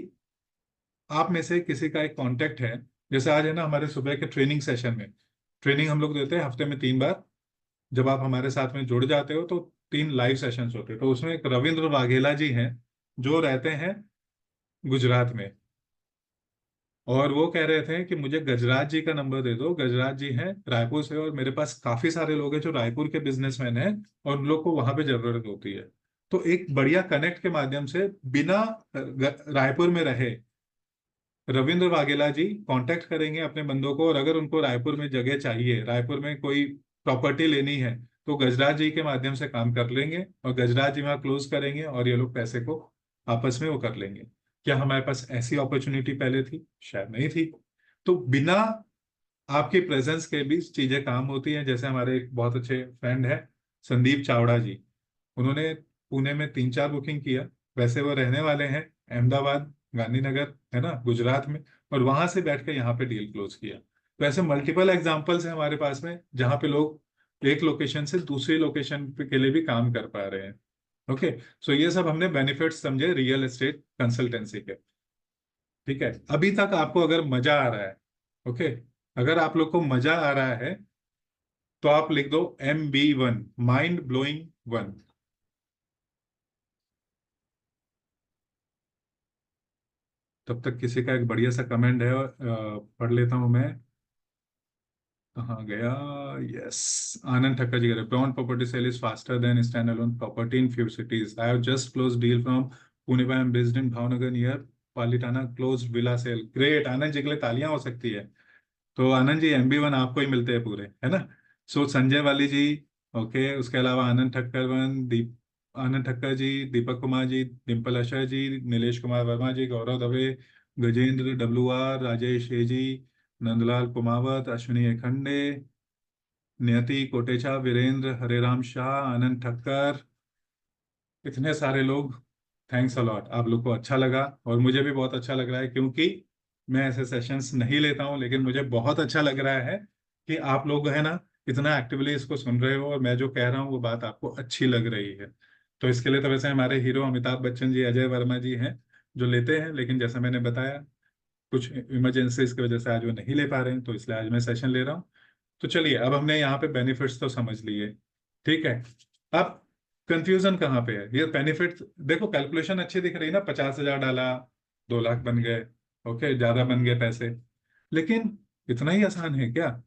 आप में से किसी का एक कांटेक्ट है, जैसे आज है ना हमारे सुबह के ट्रेनिंग सेशन में, ट्रेनिंग हम लोग देते हैं हफ्ते में 3 बार। जब आप हमारे साथ में जुड़ जाते हो तो 3 लाइव सेशंस होते हैं, तो उसमें एक रविंद्र वाघेला जी हैं जो रहते हैं गुजरात में, और वो कह रहे थे कि मुझे गजराज जी का नंबर दे दो। गजराज जी हैं रायपुर से, और मेरे पास काफी सारे लोग हैं जो रायपुर के बिजनेसमैन हैं और उन लोग को वहां पे जरूरत होती है। तो एक बढ़िया कनेक्ट के माध्यम से बिना रायपुर में रहे रविंद्र वाघेला जी कांटेक्ट करेंगे अपने बंदों को, और अगर उनको रायपुर में जगह चाहिए, रायपुर में कोई प्रॉपर्टी लेनी है, तो गजराज जी के माध्यम से काम कर लेंगे और गजराज जी वहां क्लोज करेंगे और ये लोग पैसे को आपस में वो कर लेंगे। क्या हमारे पास ऐसी अपॉर्चुनिटी पहले थी? शायद नहीं थी। तो बिना आपकी प्रेजेंस के भी चीजें काम होती हैं। जैसे हमारे एक बहुत अच्छे फ्रेंड है संदीप चावड़ा जी, उन्होंने पुणे में 3-4 बुकिंग किया। वैसे वो रहने वाले हैं अहमदाबाद, गांधीनगर, है ना, गुजरात में, और वहां से बैठ के यहाँ पे डील क्लोज किया। तो ऐसे मल्टीपल एग्जांपल्स हैं हमारे पास में जहाँ पे लोग एक लोकेशन से दूसरी लोकेशन के लिए भी काम कर पा रहे हैं। ओके, सो ये सब हमने बेनिफिट्स समझे रियल एस्टेट कंसल्टेंसी के। ठीक है, अभी तक आपको अगर मजा आ रहा है, ओके, अगर आप लोग को मजा आ रहा है तो आप लिख दो MB1, माइंड ब्लोइंग 1। तब तक किसी का एक बढ़िया सा कमेंट है, पढ़ लेता हूं मैं। कहाँ गया? यस, आनंद ठक्कर जी कह रहे brown property sale is faster than standalone property in few cities. I have just close deal from Pune by M based in Bhavnagar near Palitana, close villa sale. Great, Anand ji के लिए तालियां हो सकती है। तो आनंद जी MB1 आपको ही मिलते हैं पूरे, है ना। सो संजय वाली जी, ओके, उसके अलावा आनंद ठक्कर वन, आनंद ठक्कर जी, दीपक कुमार जी, डिम्पल आशा जी, नीलेश कुमार वर्मा जी, गौरव दवे, गजेंद्र WR, राजेश ए जी, नंदलाल कुमावत, अश्विनी एखंडे, नियति कोटेचा, वीरेंद्र, हरेराम शाह, आनंद ठक्कर, इतने सारे लोग। थैंक्स अलॉट, आप लोग को अच्छा लगा और मुझे भी बहुत अच्छा लग रहा है, क्योंकि मैं ऐसे सेशंस नहीं लेता हूं, लेकिन मुझे बहुत अच्छा लग रहा है कि आप लोग है ना इतना एक्टिवली इसको सुन रहे हो और मैं जो कह रहा हूँ वो बात आपको अच्छी लग रही है। तो इसके लिए तो वैसे हमारे हीरो अमिताभ बच्चन जी, अजय वर्मा जी हैं जो लेते हैं, लेकिन जैसा मैंने बताया कुछ इमरजेंसीज की वजह से आज वो नहीं ले पा रहे हैं, तो इसलिए आज मैं सेशन ले रहा हूँ। तो चलिए, अब हमने यहाँ पे बेनिफिट्स तो समझ लिए, ठीक है। अब कंफ्यूजन कहाँ पे है? ये बेनिफिट देखो, कैलकुलेशन अच्छी दिख रही है ना, 50,000 डाला 2 लाख बन गए, ओके, ज्यादा बन गए पैसे। लेकिन इतना ही आसान है क्या?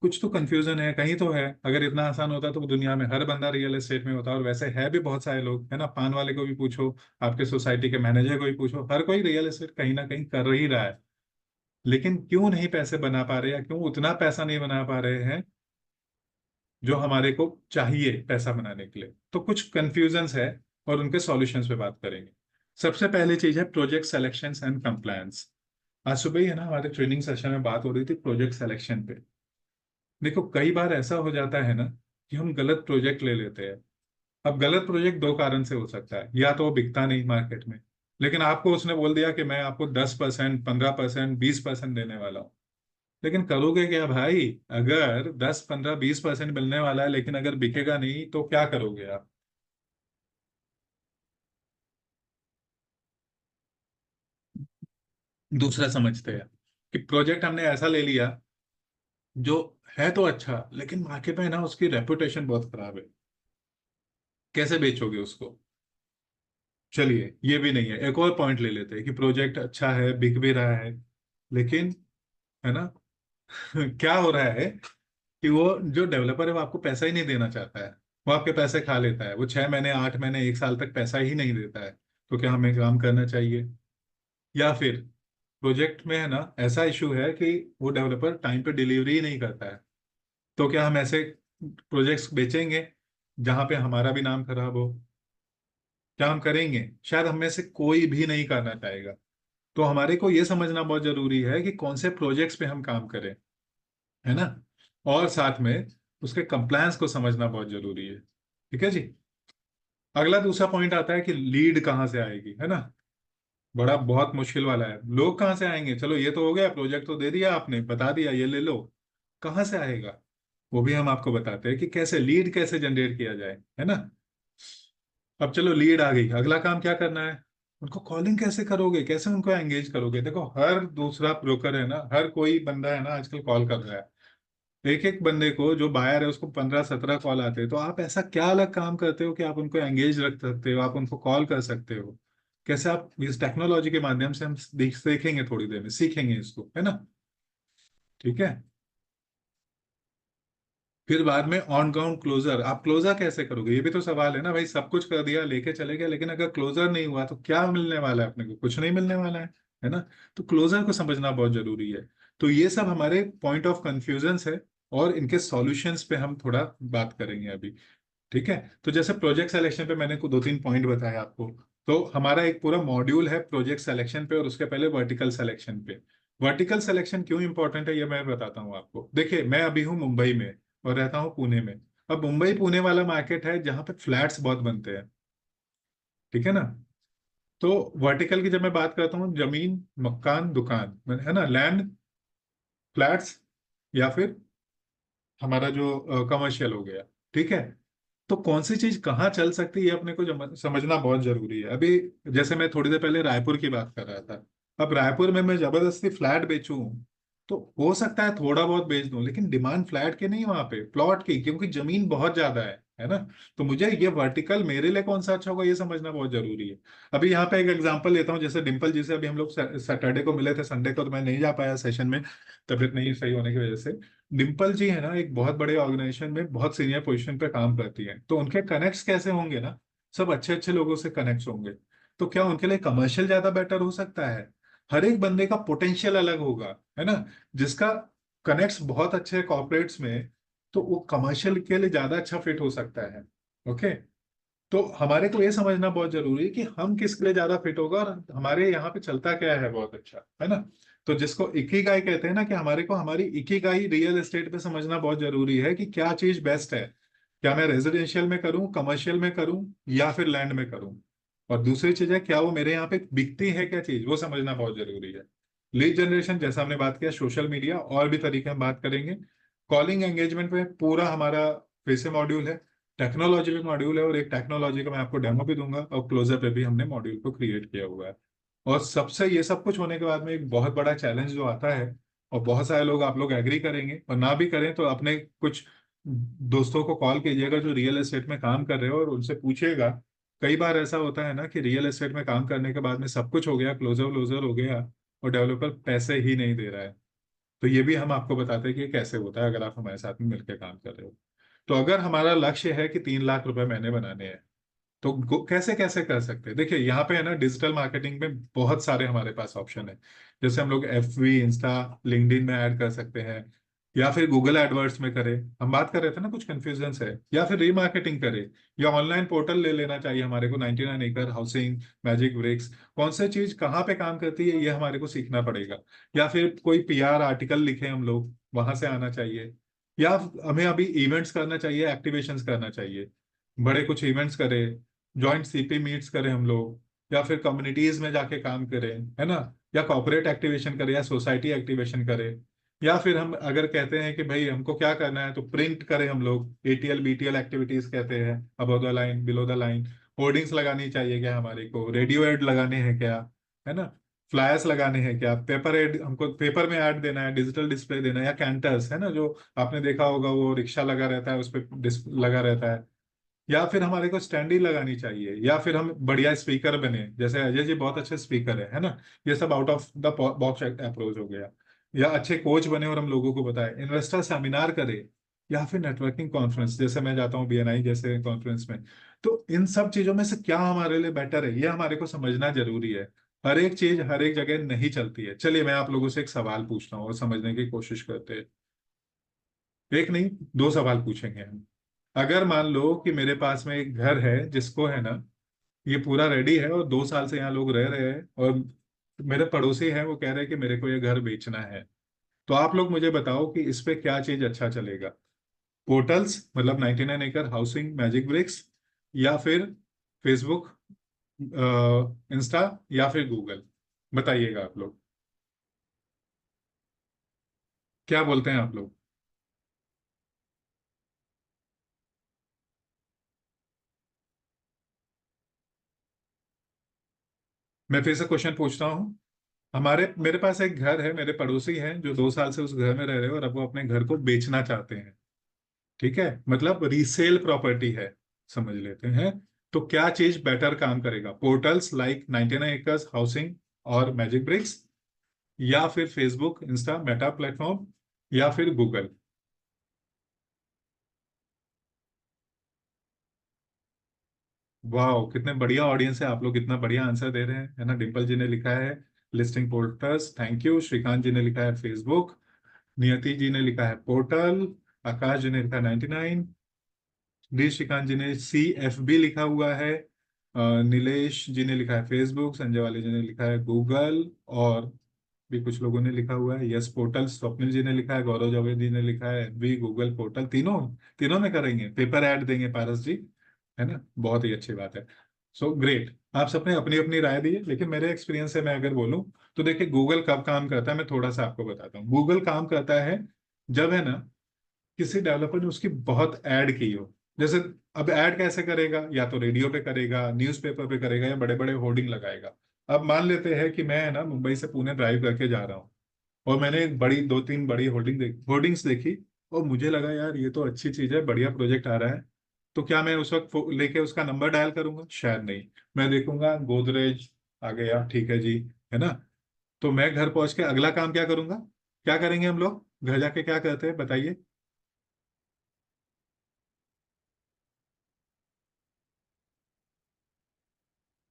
कुछ तो कंफ्यूजन है, कहीं तो है। अगर इतना आसान होता तो दुनिया में हर बंदा रियल एस्टेट में होता, और वैसे है भी बहुत सारे लोग, है ना, पान वाले को भी पूछो, आपके सोसाइटी के मैनेजर को भी पूछो, हर कोई रियल एस्टेट कहीं ना कहीं कर ही रहा है। लेकिन क्यों नहीं पैसे बना पा रहे, या क्यों उतना पैसा नहीं बना पा रहे हैं जो हमारे को चाहिए पैसा बनाने के लिए? तो कुछ कंफ्यूजन्स है और उनके सॉल्यूशंस पे बात करेंगे। सबसे पहली चीज है प्रोजेक्ट सिलेक्शन एंड कंप्लायंस। आज सुबह ही है ना हमारे ट्रेनिंग सेशन में बात हो रही थी प्रोजेक्ट सिलेक्शन पे। देखो कई बार ऐसा हो जाता है ना कि हम गलत प्रोजेक्ट ले लेते हैं। अब गलत प्रोजेक्ट दो कारण से हो सकता है, या तो वो बिकता नहीं मार्केट में, लेकिन आपको उसने बोल दिया कि मैं आपको 10%, 15%, 20% देने वाला हूँ। लेकिन करोगे क्या भाई? अगर 10, 15, 20% मिलने वाला है लेकिन अगर बिकेगा नहीं तो क्या करोगे आप? दूसरा समझते हैं कि प्रोजेक्ट हमने ऐसा ले लिया जो है तो अच्छा, लेकिन मार्केट में ना उसकी रेपुटेशन बहुत खराब है। कैसे बेचोगे उसको? चलिए ये भी नहीं है, एक और पॉइंट ले लेते हैं कि प्रोजेक्ट अच्छा है, बिक भी रहा है, लेकिन है ना क्या हो रहा है कि वो जो डेवलपर है वो आपको पैसा ही नहीं देना चाहता है। वो आपके पैसे खा लेता है, वो 6 महीने, 8 महीने, 1 साल तक पैसा ही नहीं देता है। तो क्या हमें काम करना चाहिए? या फिर प्रोजेक्ट में है ना ऐसा इशू है कि वो डेवलपर टाइम पे डिलीवरी ही नहीं करता है। तो क्या हम ऐसे प्रोजेक्ट्स बेचेंगे जहां पे हमारा भी नाम खराब हो? क्या हम करेंगे? शायद हम में से कोई भी नहीं करना चाहेगा। तो हमारे को ये समझना बहुत जरूरी है कि कौन से प्रोजेक्ट्स पे हम काम करें, है ना। और साथ में उसके कंप्लायंस को समझना बहुत जरूरी है। ठीक है जी। अगला दूसरा पॉइंट आता है कि लीड कहाँ से आएगी, है ना। बड़ा बहुत मुश्किल वाला है, लोग कहाँ से आएंगे? चलो ये तो हो गया, प्रोजेक्ट तो दे दिया आपने, बता दिया ये ले लो। कहाँ से आएगा? वो भी हम आपको बताते हैं कि कैसे लीड कैसे जनरेट किया जाए, है ना। अब चलो लीड आ गई, अगला काम क्या करना है? उनको कॉलिंग कैसे करोगे, कैसे उनको एंगेज करोगे? देखो हर दूसरा ब्रोकर है ना, हर कोई बंदा है ना आजकल कॉल कर रहा है। एक एक बंदे को जो बायर है उसको 15, 17 कॉल आते हैं। तो आप ऐसा क्या अलग काम करते हो कि आप उनको एंगेज रख सकते हो, आप उनको कॉल कर सकते हो? कैसे? आप इस टेक्नोलॉजी के माध्यम से हम देखेंगे, थोड़ी देर में सीखेंगे इसको, है ना। ठीक है। फिर बाद में ऑन ग्राउंड क्लोजर, आप क्लोजर कैसे करोगे? ये भी तो सवाल है ना भाई। सब कुछ कर दिया, लेके चले गए, लेकिन अगर क्लोजर नहीं हुआ तो क्या मिलने वाला है अपने को? कुछ नहीं मिलने वाला है ना। तो क्लोजर को समझना बहुत जरूरी है। तो ये सब हमारे पॉइंट ऑफ कंफ्यूजन है, और इनके सॉल्यूशंस पे हम थोड़ा बात करेंगे अभी। ठीक है। तो जैसे प्रोजेक्ट सिलेक्शन पे मैंने को 2, 3 पॉइंट बताया आपको। तो हमारा एक पूरा मॉड्यूल है प्रोजेक्ट सिलेक्शन पे, और उसके पहले वर्टिकल सिलेक्शन पे। वर्टिकल सिलेक्शन क्यों इंपॉर्टेंट है ये मैं बताता हूँ आपको। देखिए मैं अभी हूँ मुंबई में और रहता हूँ पुणे में। अब मुंबई पुणे वाला मार्केट है जहाँ पे फ्लैट्स बहुत बनते हैं। ठीक है ना। तो वर्टिकल की जब मैं बात करता हूँ, जमीन, मकान, दुकान, है ना, लैंड, फ्लैट्स, या फिर हमारा जो कमर्शियल हो गया। ठीक है। तो कौन सी चीज कहाँ चल सकती है ये अपने को समझना बहुत जरूरी है। अभी जैसे मैं थोड़ी देर पहले रायपुर की बात कर रहा था। अब रायपुर में मैं जबरदस्ती फ्लैट बेचूं तो हो सकता है थोड़ा बहुत बेच दूं, लेकिन डिमांड फ्लैट की नहीं, वहां पे प्लॉट की, क्योंकि जमीन बहुत ज्यादा है ना। तो मुझे ये वर्टिकल मेरे लिए कौन सा अच्छा होगा ये समझना बहुत जरूरी है। अभी यहाँ पे एक एग्जांपल लेता हूँ, जैसे डिम्पल जी से अभी हम लोग सैटरडे को मिले थे, संडे को तो मैं नहीं जा पाया सेशन में, तबीयत नहीं सही होने की वजह से। डिम्पल जी है ना एक बहुत बड़े ऑर्गेनाइजेशन में बहुत सीनियर पोजीशन पे काम करती है, तो उनके कनेक्ट्स कैसे होंगे ना, सब अच्छे अच्छे लोगों से कनेक्ट होंगे। तो क्या उनके लिए कमर्शियल ज्यादा बेटर हो सकता है? हर एक बंदे का पोटेंशियल अलग होगा, है ना। जिसका कनेक्ट्स बहुत अच्छे कॉर्पोरेट्स में, तो वो कमर्शियल के लिए ज्यादा अच्छा फिट हो सकता है। ओके। तो हमारे को ये समझना बहुत जरूरी है कि हम किसके लिए ज्यादा फिट होगा, और हमारे यहाँ पे चलता क्या है बहुत अच्छा, है ना। तो जिसको इकिगाई कहते हैं ना, कि हमारे को हमारी इकिगाई रियल एस्टेट पे समझना बहुत जरूरी है कि क्या चीज बेस्ट है। क्या मैं रेजिडेंशियल में करूं, कमर्शियल में करूं, या फिर लैंड में करूं? और दूसरी चीज है क्या वो मेरे यहाँ पे बिकती है, क्या चीज, वो समझना बहुत जरूरी है। लीड जनरेशन जैसा हमने बात किया, सोशल मीडिया, और भी तरीके हम बात करेंगे। कॉलिंग एंगेजमेंट पे पूरा हमारा फिर से मॉड्यूल है। टेक्नोलॉजी पे मॉड्यूल है, और एक टेक्नोलॉजी का मैं आपको डेमो भी दूंगा, और क्लोजर पे भी हमने मॉड्यूल को क्रिएट किया हुआ है। और सबसे ये सब कुछ होने के बाद में एक बहुत बड़ा चैलेंज जो आता है, और बहुत सारे लोग, आप लोग एग्री करेंगे और ना भी करें, तो अपने कुछ दोस्तों को कॉल कीजिएगा जो रियल एस्टेट में काम कर रहे हो, और उनसे पूछिएगा। कई बार ऐसा होता है ना कि रियल एस्टेट में काम करने के बाद में सब कुछ हो गया, क्लोजर व्लोजर हो गया, और डेवलपर पैसे ही नहीं दे रहा है। तो ये भी हम आपको बताते हैं कि ये कैसे होता है अगर आप हमारे साथ में मिलकर काम कर रहे हो। तो अगर हमारा लक्ष्य है कि 3 लाख रुपए महीने बनाने हैं, तो कैसे कैसे कर सकते हैं? देखिए यहाँ पे है ना डिजिटल मार्केटिंग में बहुत सारे हमारे पास ऑप्शन है। जैसे हम लोग FB, इंस्टा, लिंक्डइन में ऐड कर सकते हैं। या फिर गूगल एडवर्ड्स में करे, हम बात कर रहे थे ना, कुछ कंफ्यूजन है, या फिर रीमार्केटिंग करे, या ऑनलाइन पोर्टल ले लेना चाहिए हमारे को, 99 एकड़, हाउसिंग, मैजिक ब्रिक्स, कौन सी चीज कहाँ पे काम करती है ये हमारे को सीखना पड़ेगा। या फिर कोई पीआर आर्टिकल लिखे हम लोग, वहां से आना चाहिए। या हमें अभी इवेंट्स करना चाहिए, एक्टिवेशंस करना चाहिए, बड़े कुछ इवेंट्स करें, जॉइंट सीपी मीट्स करें हम लोग, या फिर कम्युनिटीज में जाके काम करें, है ना, या कॉर्पोरेट एक्टिवेशन करें, या सोसाइटी एक्टिवेशन करें। या फिर हम अगर कहते हैं कि भाई हमको क्या करना है, तो प्रिंट करें हम लोग, एटीएल बीटीएल एक्टिविटीज कहते हैं, above the line below the line. Hoardings लगानी चाहिए क्या हमारे को, रेडियो एड लगाने हैं क्या, है ना, फ्लायर्स लगाने हैं क्या, पेपर एड, हमको पेपर में ऐड देना है, डिजिटल डिस्प्ले देना है, या कैंटर्स है ना, जो आपने देखा होगा वो रिक्शा लगा रहता है, उस पर लगा रहता है। या फिर हमारे को स्टैंडी लगानी चाहिए, या फिर हम बढ़िया स्पीकर बने, जैसे अजय जी बहुत अच्छे स्पीकर है ना। ये सब out of the box approach हो गया। या अच्छे कोच बने और हम लोगों को बताए, इन्वेस्टर सेमिनार करे, या फिर नेटवर्किंग कॉन्फ्रेंस, जैसे मैं जाता हूँ बीएनआई जैसे कॉन्फ्रेंस में। तो इन सब चीजों में से क्या हमारे लिए बेटर है, ये हमारे को समझना जरूरी है। हर एक चीज हर एक जगह नहीं चलती है। चलिए मैं आप लोगों से एक सवाल पूछता हूँ और समझने की कोशिश करते हैं। एक नहीं, दो सवाल पूछेंगे हम। अगर मान लो कि मेरे पास में एक घर है जिसको है ना, ये पूरा रेडी है और 2 साल से यहाँ लोग रह रहे हैं, और मेरे पड़ोसी हैं वो कह रहे हैं कि मेरे को ये घर बेचना है, तो आप लोग मुझे बताओ कि इस पे क्या चीज अच्छा चलेगा। पोर्टल्स मतलब 99 एकड़, हाउसिंग, मैजिक ब्रिक्स, या फिर फेसबुक, इंस्टा, या फिर गूगल। बताइएगा आप लोग, क्या बोलते हैं आप लोग। मैं फिर से क्वेश्चन पूछता हूँ। मेरे पास एक घर है, मेरे पड़ोसी हैं जो 2 साल से उस घर में रह रहे हैं, और अब वो अपने घर को बेचना चाहते हैं। ठीक है, मतलब रीसेल प्रॉपर्टी है, समझ लेते हैं। तो क्या चीज बेटर काम करेगा, पोर्टल्स लाइक 99 एकर्स, हाउसिंग और मैजिक ब्रिक्स, या फिर फेसबुक, इंस्टा, मेटा प्लेटफॉर्म, या फिर गूगल। वाह, कितने बढ़िया ऑडियंस है, आप लोग इतना बढ़िया आंसर दे रहे हैं, है ना। डिम्पल जी ने लिखा है listing portals, thank you. Shrikant ji ने लिखा है फेसबुक। नियति जी ने लिखा है पोर्टल। आकाश जी ने लिखा है 99। डी श्रीकांत जी ने CFB लिखा हुआ है। नीलेश जी ने लिखा है फेसबुक। संजय वाले जी ने लिखा है गूगल। और भी कुछ लोगों ने लिखा हुआ है यस पोर्टल। स्वप्निल जी ने लिखा है, गौरव जावेद जी ने लिखा है भी गूगल पोर्टल। तीनों तीनों में करेंगे, पेपर ऐड देंगे पारस जी, है ना। बहुत ही अच्छी बात है। सो ग्रेट, आप सबने अपनी अपनी राय दी है, लेकिन मेरे एक्सपीरियंस से मैं अगर बोलूं, तो देखिए गूगल कब काम करता है, मैं थोड़ा सा आपको बताता हूँ। गूगल काम करता है जब है ना, किसी डेवलपर ने उसकी बहुत ऐड की हो। जैसे अब ऐड कैसे करेगा, या तो रेडियो पे करेगा, न्यूज़पेपर पे करेगा, या बड़े बड़े होर्डिंग लगाएगा। अब मान लेते हैं कि मैं है ना मुंबई से पुणे ड्राइव करके जा रहा हूँ, और मैंने एक बड़ी, दो तीन बड़ी होर्डिंग्स देखी, और मुझे लगा यार ये तो अच्छी चीज है, बढ़िया प्रोजेक्ट आ रहा है। तो क्या मैं उस वक्त लेके उसका नंबर डायल करूंगा? शायद नहीं। मैं देखूंगा गोदरेज आ गया, ठीक है जी, है ना। तो मैं घर पहुंच के अगला काम क्या करूंगा? क्या करेंगे हम लोग घर जाके, क्या करते हैं बताइए?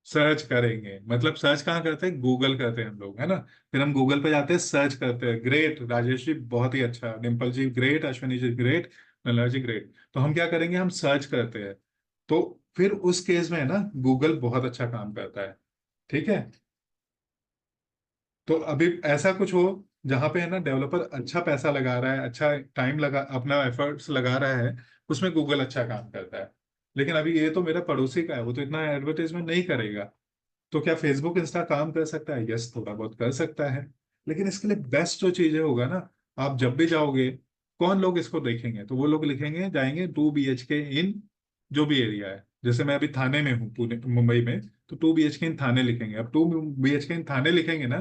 सर्च करेंगे, मतलब सर्च कहाँ करते हैं? गूगल करते हैं हम लोग, है ना। फिर हम गूगल पे जाते हैं, सर्च करते हैं। ग्रेट राजेश जी, बहुत ही अच्छा। डिम्पल जी ग्रेट, अश्विनी जी ग्रेट, नला जी ग्रेट। तो हम क्या करेंगे, हम सर्च करते हैं। तो फिर उस केस में है ना, गूगल बहुत अच्छा काम करता है। ठीक है। तो अभी ऐसा कुछ हो जहां पे है ना डेवलपर अच्छा पैसा लगा रहा है, अच्छा टाइम लगा, अपना एफर्ट्स लगा रहा है, उसमें गूगल अच्छा काम करता है। लेकिन अभी ये तो मेरा पड़ोसी का है, वो तो इतना एडवर्टाइजमेंट नहीं करेगा। तो क्या फेसबुक इंस्टा काम कर सकता है? यस, थोड़ा बहुत कर सकता है। लेकिन इसके लिए बेस्ट जो चीजें होगा ना, आप जब भी जाओगे, कौन लोग इसको देखेंगे? तो वो लोग लिखेंगे, जाएंगे 2 BHK इन जो भी एरिया है। जैसे मैं अभी थाने में हूँ, पुणे मुंबई में, तो 2 BHK इन थाने लिखेंगे। अब 2 BHK इन थाने लिखेंगे ना,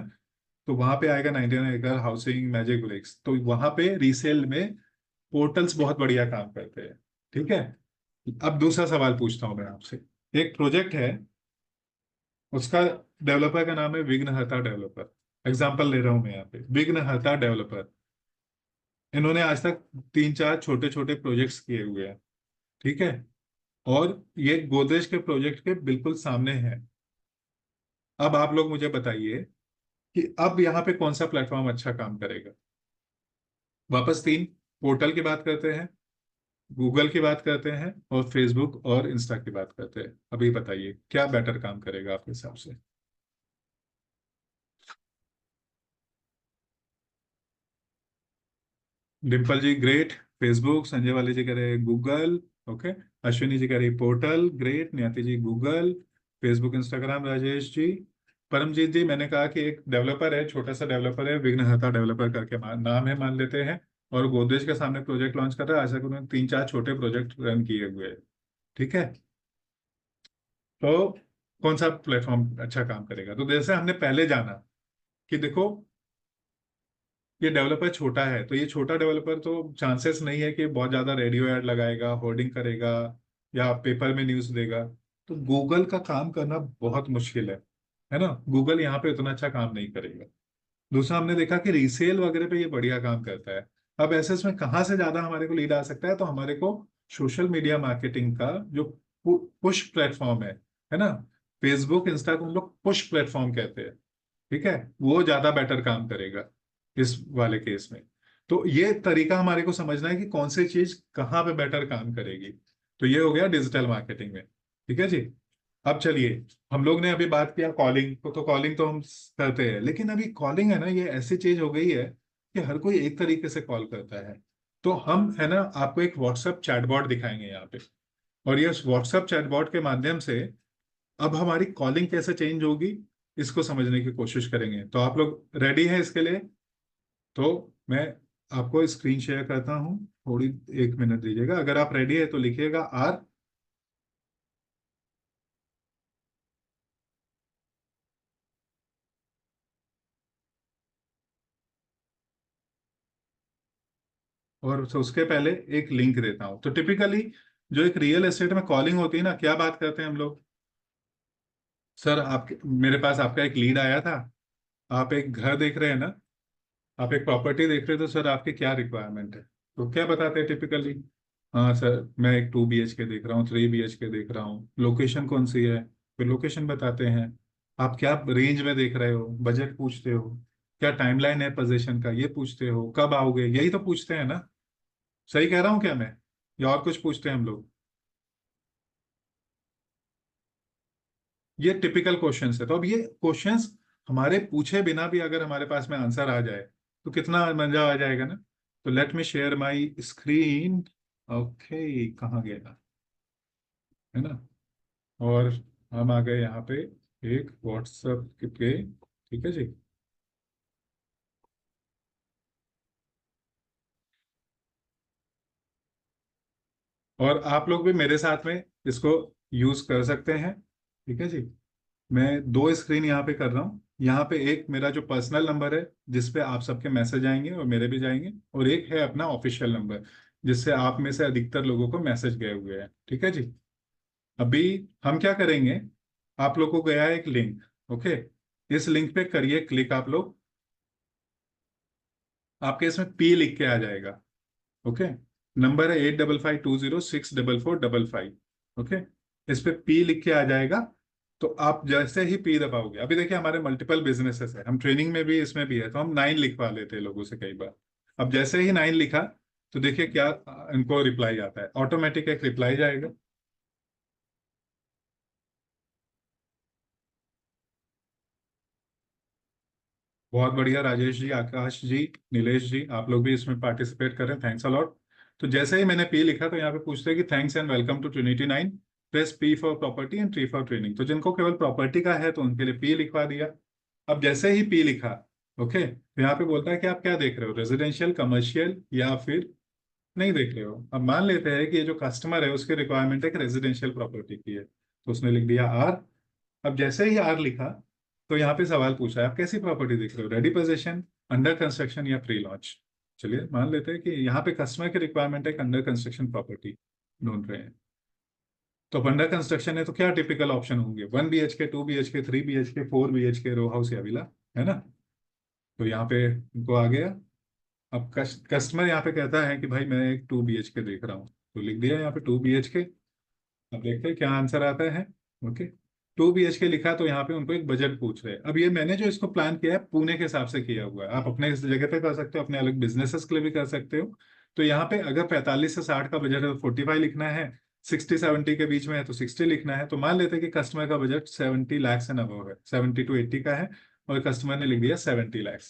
तो वहां पे आएगा 99 एकड़, हाउसिंग, मैजिक ब्रिक्स। तो वहां पे रीसेल में पोर्टल्स बहुत बढ़िया काम करते हैं। ठीक है। अब दूसरा सवाल पूछता हूँ मैं आपसे। एक प्रोजेक्ट है, उसका डेवलपर का नाम है विघ्नहर्ता डेवलपर। एग्जाम्पल ले रहा हूं मैं यहाँ पे, विघ्नहर्ता डेवलपर। इन्होंने आज तक 3 4 छोटे छोटे प्रोजेक्ट्स किए हुए हैं। ठीक है। और ये गोदरेज के प्रोजेक्ट के बिल्कुल सामने है। अब आप लोग मुझे बताइए कि अब यहाँ पे कौन सा प्लेटफॉर्म अच्छा काम करेगा। वापस तीन, पोर्टल की बात करते हैं, गूगल की बात करते हैं, और फेसबुक और इंस्टा की बात करते हैं। अभी बताइए क्या बेटर काम करेगा आपके हिसाब से। डिम्पल जी ग्रेट, फेसबुक। संजय वाले जी कह रहे गूगल। ओके। अश्विनी जी कह रही पोर्टल, ग्रेट। नियति जी Google, Facebook, Instagram. Rajesh ji, Paramjit जी, मैंने कहा कि एक डेवलपर है, छोटा सा डेवलपर है, विघ्नहर्ता डेवलपर करके नाम है, मान लेते हैं, और गोदरेज के सामने प्रोजेक्ट लॉन्च कर रहा है। आशा करूँ उन्होंने तीन चार छोटे प्रोजेक्ट रन किए हुए हैं। ठीक है। तो कौन सा प्लेटफॉर्म अच्छा काम करेगा? तो जैसे हमने पहले जाना कि देखो, ये डेवलपर छोटा है, तो ये छोटा डेवलपर तो चांसेस नहीं है कि बहुत ज्यादा रेडियो ऐड लगाएगा, होर्डिंग करेगा, या पेपर में न्यूज देगा। तो गूगल का काम करना बहुत मुश्किल है ना। गूगल यहाँ पे उतना अच्छा काम नहीं करेगा। दूसरा, हमने देखा कि रीसेल वगैरह पे ये बढ़िया काम करता है। अब ऐसे इसमें कहाँ से ज्यादा हमारे को लीड आ सकता है? तो हमारे को सोशल मीडिया मार्केटिंग का जो पुश प्लेटफॉर्म है ना, फेसबुक, इंस्टा को हम लोग पुश प्लेटफॉर्म कहते हैं। ठीक है, वो ज्यादा बेटर काम करेगा इस वाले केस में। तो ये तरीका हमारे को समझना है कि कौन सी चीज कहाँ पे बेटर काम करेगी। तो ये हो गया डिजिटल मार्केटिंग में। ठीक है जी। अब चलिए, हम लोग ने अभी बात किया कॉलिंग को, तो कॉलिंग तो हम करते हैं, लेकिन अभी कॉलिंग है ना, ये ऐसी चीज हो गई है कि हर कोई एक तरीके से कॉल करता है। तो हम है ना, आपको एक व्हाट्सएप चैटबॉट दिखाएंगे यहाँ पे, और ये व्हाट्सएप चैटबॉट के माध्यम से अब हमारी कॉलिंग कैसे चेंज होगी, इसको समझने की कोशिश करेंगे। तो आप लोग रेडी हैं इसके लिए? तो मैं आपको स्क्रीन शेयर करता हूँ, थोड़ी 1 मिनट दीजिएगा। अगर आप रेडी है तो लिखिएगा आर। और तो उसके पहले एक लिंक देता हूँ। तो टिपिकली जो एक रियल एस्टेट में कॉलिंग होती है ना, क्या बात करते हैं हम लोग? सर, आपके मेरे पास आपका एक लीड आया था, आप एक घर देख रहे हैं ना, आप एक प्रॉपर्टी देख रहे हो, तो सर आपकी क्या रिक्वायरमेंट है? तो क्या बताते हैं टिपिकली? हाँ सर, मैं एक 2 BHK देख रहा हूँ, 3 BHK देख रहा हूँ, लोकेशन कौन सी है? फिर लोकेशन बताते हैं। आप क्या रेंज में देख रहे हो, बजट पूछते हो, क्या टाइमलाइन है पोजीशन का ये पूछते हो, कब आओगे, यही तो पूछते हैं ना। सही कह रहा हूँ क्या मैं, या और कुछ पूछते हैं हम लोग? ये टिपिकल क्वेश्चंस है। तो अब ये क्वेश्चंस हमारे पूछे बिना भी अगर हमारे पास में आंसर आ जाए तो कितना मजा आ जाएगा ना। तो let me share my screen. Okay, कहाँ गया, है ना। और हम आ गए यहाँ पे एक व्हाट्सएप पे। ठीक है जी। और आप लोग भी मेरे साथ में इसको यूज कर सकते हैं। ठीक है जी। मैं दो स्क्रीन यहाँ पे कर रहा हूँ। यहाँ पे एक मेरा जो पर्सनल नंबर है, जिसपे आप सबके मैसेज आएंगे और मेरे भी जाएंगे, और एक है अपना ऑफिशियल नंबर, जिससे आप में से अधिकतर लोगों को मैसेज गए हुए हैं। ठीक है जी। अभी हम क्या करेंगे, आप लोग को गया है एक लिंक। ओके, इस लिंक पे करिए क्लिक आप लोग। आपके इसमें पी लिख के आ जाएगा। ओके। नंबर है 8552064455। ओके। इस पे पी लिख के आ जाएगा। तो आप जैसे ही पी दबाओगे, अभी देखिए हमारे मल्टीपल बिजनेसेस है, हम ट्रेनिंग में भी इसमें भी है, तो हम 9 लिखवा लेते हैं लोगों से कई बार। अब जैसे ही 9 लिखा, तो देखिए क्या इनको रिप्लाई आता है, ऑटोमेटिक एक रिप्लाई जाएगा। बहुत बढ़िया राजेश जी, आकाश जी, नीलेश जी, आप लोग भी इसमें पार्टिसिपेट करें, थैंक्स अलॉट। तो जैसे ही मैंने पी लिखा, तो यहाँ पे पूछते हैं कि thanks and welcome to trinity 9, press P for property and three for training. तो जिनको केवल प्रॉपर्टी का है तो उनके लिए पी लिखवा दिया। अब जैसे ही पी लिखा, ओके, तो यहाँ पे बोलता है कि आप क्या देख रहे हो, रेजिडेंशियल, कमर्शियल, या फिर नहीं देख रहे हो। अब मान लेते हैं कि ये जो कस्टमर है उसकी रिक्वायरमेंट है कि रेजिडेंशियल प्रॉपर्टी की है, तो उसने लिख दिया आर। अब जैसे ही आर लिखा, तो यहाँ पे सवाल पूछा है आप कैसी प्रॉपर्टी देख रहे हो, रेडी पोजीशन, अंडर कंस्ट्रक्शन, या प्री लॉन्च। चलिए मान लेते हैं कि यहाँ पे कस्टमर की रिक्वायरमेंट है अंडर कंस्ट्रक्शन प्रॉपर्टी ढूंढ रहे हैं। तो अब अंडर कंस्ट्रक्शन है तो क्या टिपिकल ऑप्शन होंगे, 1 BHK, 2 BHK, 3 BHK, 4 BHK, row house या विला, है ना। तो यहाँ पे इनको आ गया। अब कस्टमर यहाँ पे कहता है कि भाई मैं एक 2 BHK देख रहा हूँ, तो लिख दिया यहाँ पे 2 BHK। अब देखते हैं क्या आंसर आता है। ओके। 2 BHK लिखा तो यहाँ पे उनको एक बजट पूछ रहे हैं। अब ये मैंने जो इसको प्लान किया है पुणे के हिसाब से किया हुआ है, आप अपने इस जगह पे कर सकते हो, अपने अलग बिजनेसेस के लिए भी कर सकते हो। तो यहाँ पे अगर 45 से 60 का बजट है तो 45 लिखना है, 60-70 के बीच में है तो 60 लिखना है। तो मान लेते हैं कि कस्टमर का बजट 70 लाख एंड अबव है, 70 to 80 का है, और कस्टमर ने लिख दिया 70 लाख।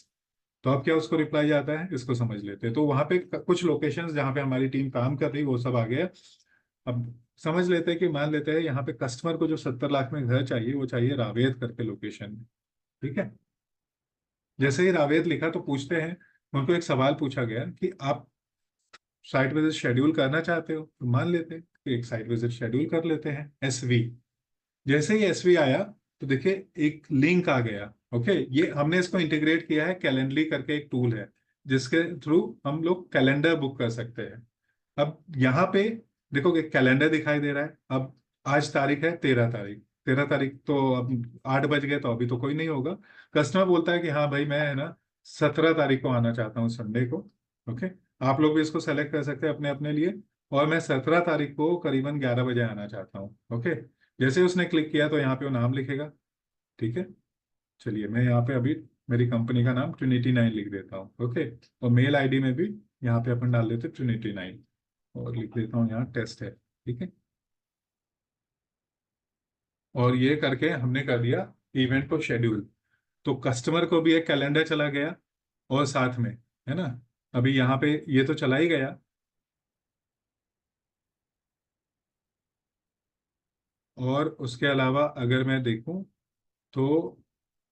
तो अब क्या उसको रिप्लाई आता है, इसको समझ लेते हैं। तो वहां पे कुछ लोकेशंस जहाँ पे हमारी टीम काम कर रही है वो सब आ गया। अब समझ लेते हैं कि मान लेते हैं यहाँ पे कस्टमर को जो 70 लाख में घर चाहिए वो चाहिए रावेत करके लोकेशन में। ठीक है। जैसे ही रावेत लिखा तो पूछते हैं, उनको एक सवाल पूछा गया कि आप साइट विजिट शेड्यूल करना चाहते हो, तो मान लेते हैं कि एक साइट विजिट शेड्यूल कर लेते हैं, SV। जैसे ही SV आया तो देखिए एक लिंक आ गया। ओके, ये हमने इसको इंटीग्रेट किया है, कैलेंडली करके एक टूल है जिसके थ्रू हम लोग कैलेंडर बुक कर सकते हैं। अब यहाँ पे देखो कि कैलेंडर दिखाई दे रहा है। अब आज तारीख है 13 तारीख, 13 तारीख तो अब 8 बज गए तो अभी तो कोई नहीं होगा। कस्टमर बोलता है कि हाँ भाई मैं है ना 17 तारीख को आना चाहता हूँ, संडे को। ओके, आप लोग भी इसको सेलेक्ट कर सकते हैं अपने अपने लिए। और मैं 17 तारीख को करीबन 11 बजे आना चाहता हूँ। ओके, जैसे ही उसने क्लिक किया तो यहाँ पे वो नाम लिखेगा। ठीक है, चलिए मैं यहाँ पे अभी मेरी कंपनी का नाम Trinity9 लिख देता हूँ। ओके, और मेल ID में भी यहाँ पे अपन डाल देते Trinity9, और लिख देता हूँ यहाँ टेस्ट है। ठीक है, और ये करके हमने कर दिया इवेंट को शेड्यूल। तो कस्टमर को भी एक कैलेंडर चला गया, और साथ में है ना, अभी यहाँ पे ये तो चला ही गया। और उसके अलावा अगर मैं देखूं तो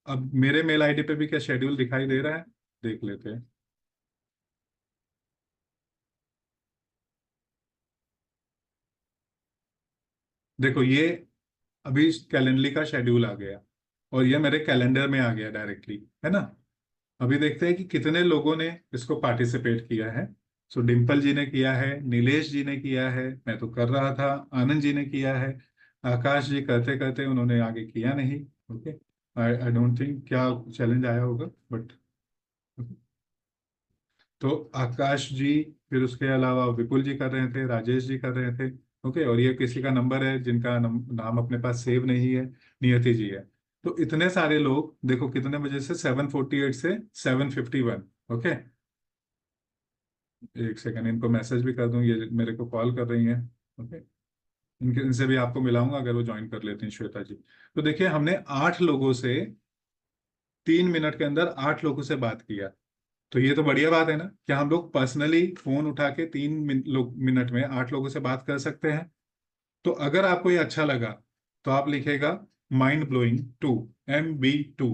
अब मेरे मेल ID पे भी क्या शेड्यूल दिखाई दे रहा है, देख लेते हैं। देखो ये अभी कैलेंडली का शेड्यूल आ गया, और ये मेरे कैलेंडर में आ गया डायरेक्टली, है ना। अभी देखते हैं कि कितने लोगों ने इसको पार्टिसिपेट किया है। सो डिम्पल जी ने किया है, नीलेश जी ने किया है, मैं तो कर रहा था, आनंद जी ने किया है, आकाश जी करते करते उन्होंने आगे किया नहीं। Okay, I I don't think क्या चैलेंज आया होगा, बट तो आकाश जी, फिर उसके अलावा विपुल जी कर रहे थे, राजेश जी कर रहे थे। ओके, और ये किसी का नंबर है जिनका नाम अपने पास सेव नहीं है, नियति जी है। तो इतने सारे लोग देखो कितने बजे से, 7:48 से 7:51। ओके, एक सेकंड इनको मैसेज भी कर दूं, ये मेरे को कॉल कर रही हैं। ओके, इनके इनसे भी आपको मिलाऊंगा अगर वो ज्वाइन कर लेते हैं, श्वेता जी। तो देखिए हमने 8 लोगों से 3 मिनट के अंदर 8 लोगों से बात किया। तो ये तो बढ़िया बात है ना, क्या हम लोग पर्सनली फोन उठा के 3 मिनट में 8 लोगों से बात कर सकते हैं। तो अगर आपको ये अच्छा लगा तो आप लिखेगा Mind-blowing 2, MB2।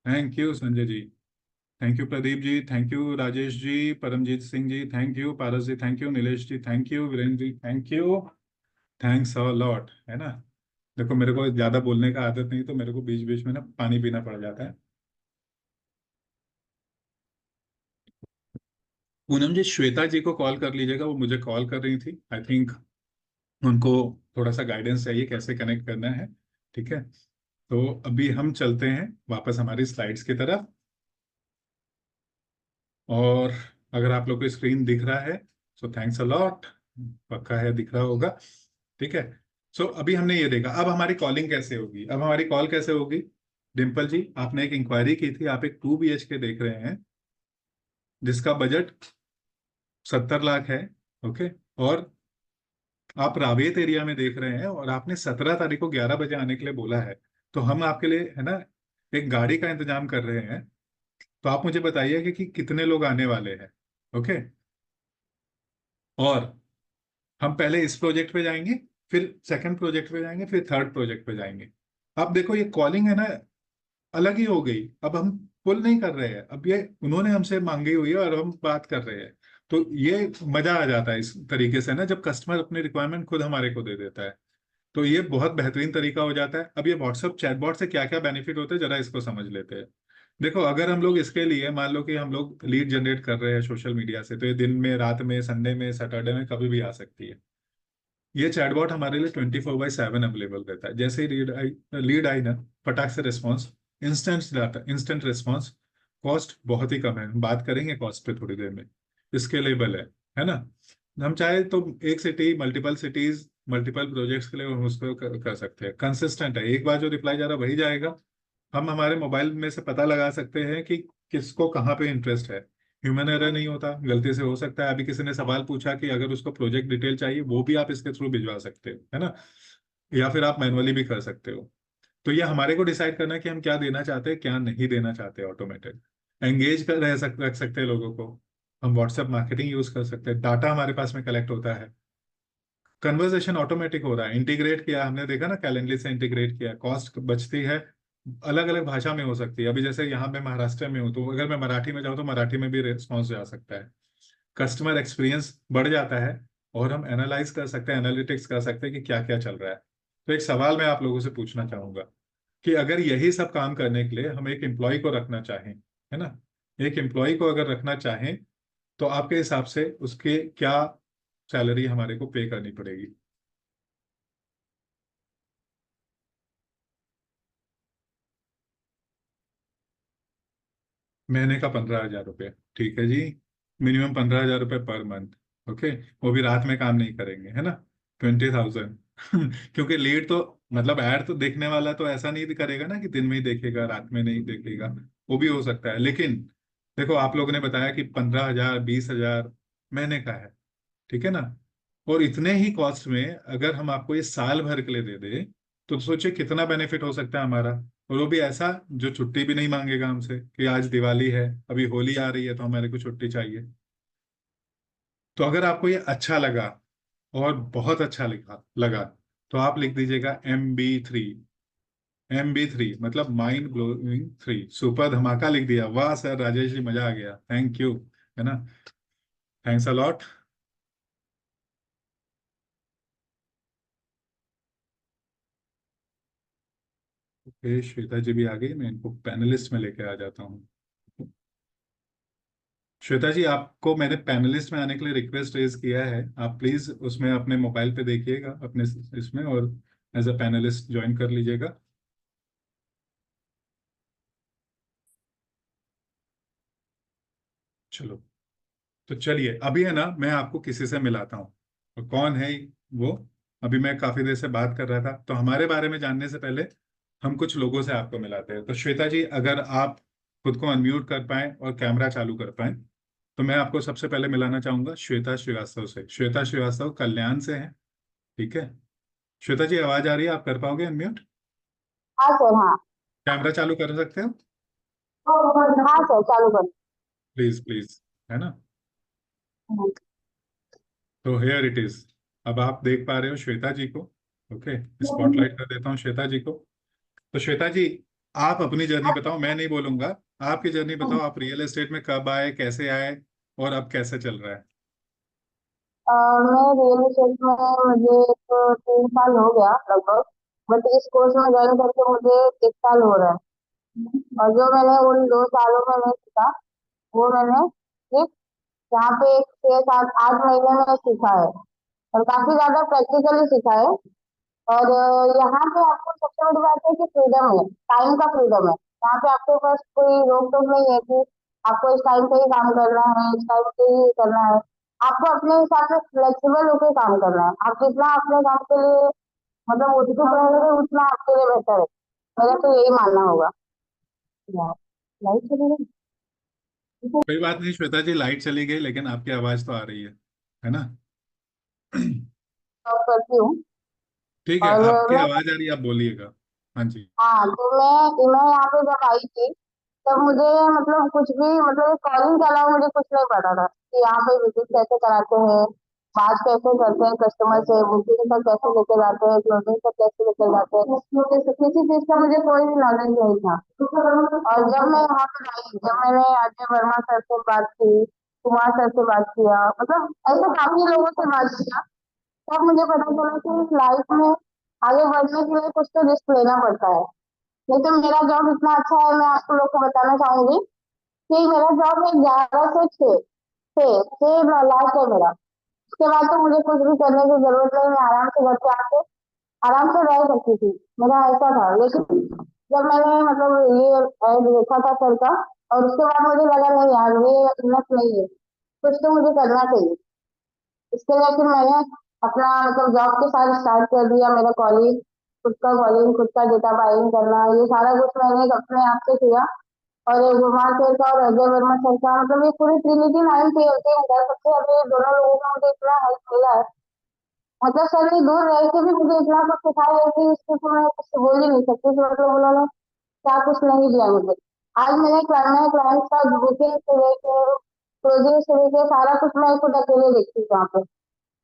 Thank you Sanjay ji, thank you Pradeep ji, thank you Rajesh ji, Paramjit Singh ji thank you, Paras ji thank you, Nilesh ji thank you, Virendra ji thank you. Thanks a lot, है ना। देखो मेरे को ज्यादा बोलने का आदत नहीं, तो मेरे को बीच बीच में ना पानी पीना पड़ जाता है। पूनम जी श्वेता जी को कॉल कर लीजिएगा, वो मुझे कॉल कर रही थी, आई थिंक उनको थोड़ा सा गाइडेंस चाहिए कैसे कनेक्ट करना है। ठीक है, तो अभी हम चलते हैं वापस हमारी स्लाइड्स की तरफ। और अगर आप लोग को स्क्रीन दिख रहा है सो थैंक्स अ लॉट, पक्का है दिख रहा होगा। ठीक है, सो अभी हमने ये देखा, अब हमारी कॉलिंग कैसे होगी, अब हमारी कॉल कैसे होगी। डिम्पल जी आपने एक इंक्वायरी की थी, आप एक 2 BHK देख रहे हैं जिसका बजट 70 लाख है। ओके, और आप रावेत एरिया में देख रहे हैं, और आपने 17 तारीख को 11 बजे आने के लिए बोला है। तो हम आपके लिए है ना एक गाड़ी का इंतजाम कर रहे हैं। तो आप मुझे बताइए कि कितने लोग आने वाले हैं। ओके, और हम पहले इस प्रोजेक्ट पे जाएंगे, फिर सेकंड प्रोजेक्ट पे जाएंगे, फिर थर्ड प्रोजेक्ट पे जाएंगे। अब देखो ये कॉलिंग है ना अलग ही हो गई, अब हम पुल नहीं कर रहे हैं, अब ये उन्होंने हमसे मांगी हुई है और हम बात कर रहे हैं। तो ये मजा आ जाता है इस तरीके से ना, जब कस्टमर अपनी रिक्वायरमेंट खुद हमारे को दे देता है। तो ये बहुत बेहतरीन तरीका हो जाता है। अब ये व्हाट्सएप चैटबॉट से क्या क्या बेनिफिट होते हैं जरा इसको समझ लेते हैं। देखो अगर हम लोग इसके लिए मान लो कि हम लोग लीड जनरेट कर रहे हैं सोशल मीडिया से, तो ये दिन में, रात में, संडे में, सैटरडे में कभी भी आ सकती है। ये चैटबॉट हमारे लिए 24/7 अवेलेबल रहता है। जैसे ही लीड आई ना, फटाक से response, instant data, instant response. Cost बहुत ही कम है, हम बात करेंगे कॉस्ट पे थोड़ी देर में। स्केलेबल है। है ना। हम चाहे तो एक city, multiple cities, multiple projects के लिए हम उसको कर सकते हैं। कंसिस्टेंट है, एक बार जो रिप्लाई जा रहा है वही जाएगा। हम हमारे मोबाइल में से पता लगा सकते हैं कि किसको कहाँ पे इंटरेस्ट है। ह्यूमन एरर नहीं होता, गलती से हो सकता है। अभी किसी ने सवाल पूछा कि अगर उसको प्रोजेक्ट डिटेल चाहिए, वो भी आप इसके थ्रू भिजवा सकते हो, है ना। या फिर आप मैनुअली भी कर सकते हो। तो ये हमारे को डिसाइड करना है कि हम क्या देना चाहते हैं, क्या नहीं देना चाहते। ऑटोमेटेड एंगेज कर रख सकते हैं लोगों को। हम व्हाट्सएप मार्केटिंग यूज कर सकते हैं, डाटा हमारे पास में कलेक्ट होता है। कन्वर्सेशन ऑटोमेटिक हो रहा है, इंटीग्रेट किया हमने, देखा ना, कैलेंडली से इंटीग्रेट किया, कॉस्ट बचती है। अलग अलग भाषा में हो सकती है। अभी जैसे यहाँ मैं महाराष्ट्र में हूँ, तो अगर मैं मराठी में जाऊँ तो मराठी में भी रिस्पॉन्स जा सकता है। कस्टमर एक्सपीरियंस बढ़ जाता है। और हम एनालाइज कर सकते हैं, एनालिटिक्स कर सकते हैं कि क्या क्या चल रहा है। तो एक सवाल मैं आप लोगों से पूछना चाहूंगा कि अगर यही सब काम करने के लिए हम एक एम्प्लॉय को रखना चाहें, है ना, एक एम्प्लॉय को अगर रखना चाहें, तो आपके हिसाब से उसके क्या सैलरी हमारे को पे करनी पड़ेगी? महीने का 15,000 रुपये, ठीक है जी। मिनिमम 15,000 रुपये पर मंथ। ओके। वो भी रात में काम नहीं करेंगे, है ना। 20,000। क्योंकि लीड तो, मतलब ऐड तो देखने वाला तो ऐसा नहीं करेगा ना कि दिन में ही देखेगा, रात में नहीं देखेगा। वो भी हो सकता है, लेकिन देखो आप लोगों ने बताया कि 15,000, 20,000 महीने का है, ठीक है ना। और इतने ही कॉस्ट में अगर हम आपको ये साल भर के लिए दे दे, तो सोचिए कितना बेनिफिट हो सकता है हमारा। और वो भी ऐसा जो छुट्टी भी नहीं मांगेगा हमसे कि आज दिवाली है, अभी होली आ रही है तो हमारे को छुट्टी चाहिए। तो अगर आपको ये अच्छा लगा, और बहुत अच्छा लिखा लगा, तो आप लिख दीजिएगा MB3। MB3 मतलब माइंड ब्लोइंग 3, सुपर धमाका लिख दिया। वाह सर, राजेश जी मजा आ गया, थैंक यू, है ना। Thanks a lot. Okay, Shweta ji भी आ गई, मैं इनको पैनलिस्ट में लेके आ जाता हूँ। श्वेता जी, आपको मैंने पैनलिस्ट में आने के लिए रिक्वेस्ट रेज किया है। आप प्लीज उसमें अपने मोबाइल पे देखिएगा, अपने इसमें, और एज अ पैनलिस्ट ज्वाइन कर लीजिएगा। चलो, तो चलिए अभी है ना, मैं आपको किसी से मिलाता हूँ। और कौन है वो? अभी मैं काफी देर से बात कर रहा था, तो हमारे बारे में जानने से पहले हम कुछ लोगों से आपको मिलाते हैं। तो श्वेता जी, अगर आप खुद को अनम्यूट कर पाए और कैमरा चालू कर पाए, तो मैं आपको सबसे पहले मिलाना चाहूंगा श्वेता श्रीवास्तव से। श्वेता श्रीवास्तव कल्याण से है, ठीक है। श्वेता जी, आवाज आ रही है? आप कर पाओगे अनम्यूट? हाँ सर, हाँ। कैमरा चालू कर सकते हो? हाँ सर, चालू कर। प्लीज प्लीज, है ना। हम्म। तो हेयर इट इज। अब आप देख पा रहे हो श्वेता जी को। ओके, स्पॉटलाइट कर देता हूँ श्वेता जी को। तो श्वेता जी, आप अपनी जर्नी बताओ, मैं नहीं बोलूंगा। आपकी जर्नी बताओ, आप रियल एस्टेट में कब आए, कैसे आए, और अब कैसे चल रहा है? मैं रियल एस्टेट में, मुझे तो 3 साल हो गया लगभग। बट इस कोर्स में ज्वाइन करके मुझे 1 साल हो रहा है। और जो मैंने उन 2 सालों में नहीं सीखा, वो मैंने सिर्फ यहाँ पे 6, 7, 8 महीने में सीखा है। और काफी ज्यादा प्रैक्टिकली सीखा है। और यहाँ पे आपको सबसे बड़ी बात है कि फ्रीडम है, टाइम का फ्रीडम है। यहाँ पे आपके पास कोई रोक टोक नहीं है कि आपको इस टाइम पे ही काम करना है, इस टाइम पे ही करना है। आपको अपने हिसाब से फ्लेक्सिबल होकर काम करना है। आप जितना अपने काम के लिए मतलब उठ के रहेंगे, उतना आपके लिए बेहतर है। मेरा तो यही मानना होगा। यार, लाइट चली गई। कोई बात नहीं श्वेता जी, लाइट चली गई लेकिन आपकी आवाज तो आ रही है ना। जॉब करती हूँ। ठीक है, और आपकी मैं, आवाज आ रही है, आप बोलिएगा। हाँ जी। हाँ, तो मैं यहाँ पे जब आई थी, तब मुझे मतलब कुछ भी, मतलब कॉलिंग के अलावा मुझे कुछ नहीं पता था कि यहाँ पे विजिट कैसे कराते हैं, बात कैसे करते हैं कस्टमर से, बुकिंग तक कैसे लेके जाते हैं, क्लोजिंग तक कैसे लेके जाते हैं। किसी चीज का मुझे कोई भी नॉलेज नहीं था। और जब मैं यहाँ पे आई, जब मैंने अजय वर्मा सर से बात की, कुमार सर से बात किया, मतलब ऐसे काफी लोगों से बात किया, तब मुझे पता चला कि लाइफ में आगे बढ़ने के लिए कुछ तो रिस्क लेना पड़ता है। लेकिन मेरा जॉब इतना अच्छा है, मैं आपको लोग को बताना चाहूंगी कि मेरा जॉब है 11 से 6, 6 लास्ट है मेरा। उसके बाद तो मुझे कुछ भी करने की जरूरत नहीं, मैं आराम से घर पे आके आराम से रह सकती थी। मेरा ऐसा था। लेकिन जब मैंने मतलब ये ऐड देखा था सर का, और उसके बाद मुझे लगा नहीं यार, ये इनफ नहीं है, कुछ तो मुझे करना चाहिए। इसके लिए फिर मैंने अपना मतलब जॉब के साथ स्टार्ट कर दिया, मेरा कॉलिंग, खुद का डेटा बाइंग करना, ये सारा कुछ मैंने अपने आप से किया। और ये गुरबाज सर का और अजय वर्मा सर का, मतलब ये पूरी ट्रिनिटी 9 पे होते हैं घर सबसे ज्यादा, ये दोनों लोगों का मुझे इतना हेल्प मिला है। मतलब सर ने दूर रह के भी मुझे इतना कुछ सिखाया है कि इसको तो मैं कुछ बोल ही नहीं सकती कि मतलब उन्होंने क्या कुछ नहीं दिया मुझे। आज मैं क्लाइंट का बुकिंग से लेके क्लोजिंग से लेके सारा कुछ मैं खुद अकेले देखती हूँ वहाँ पे।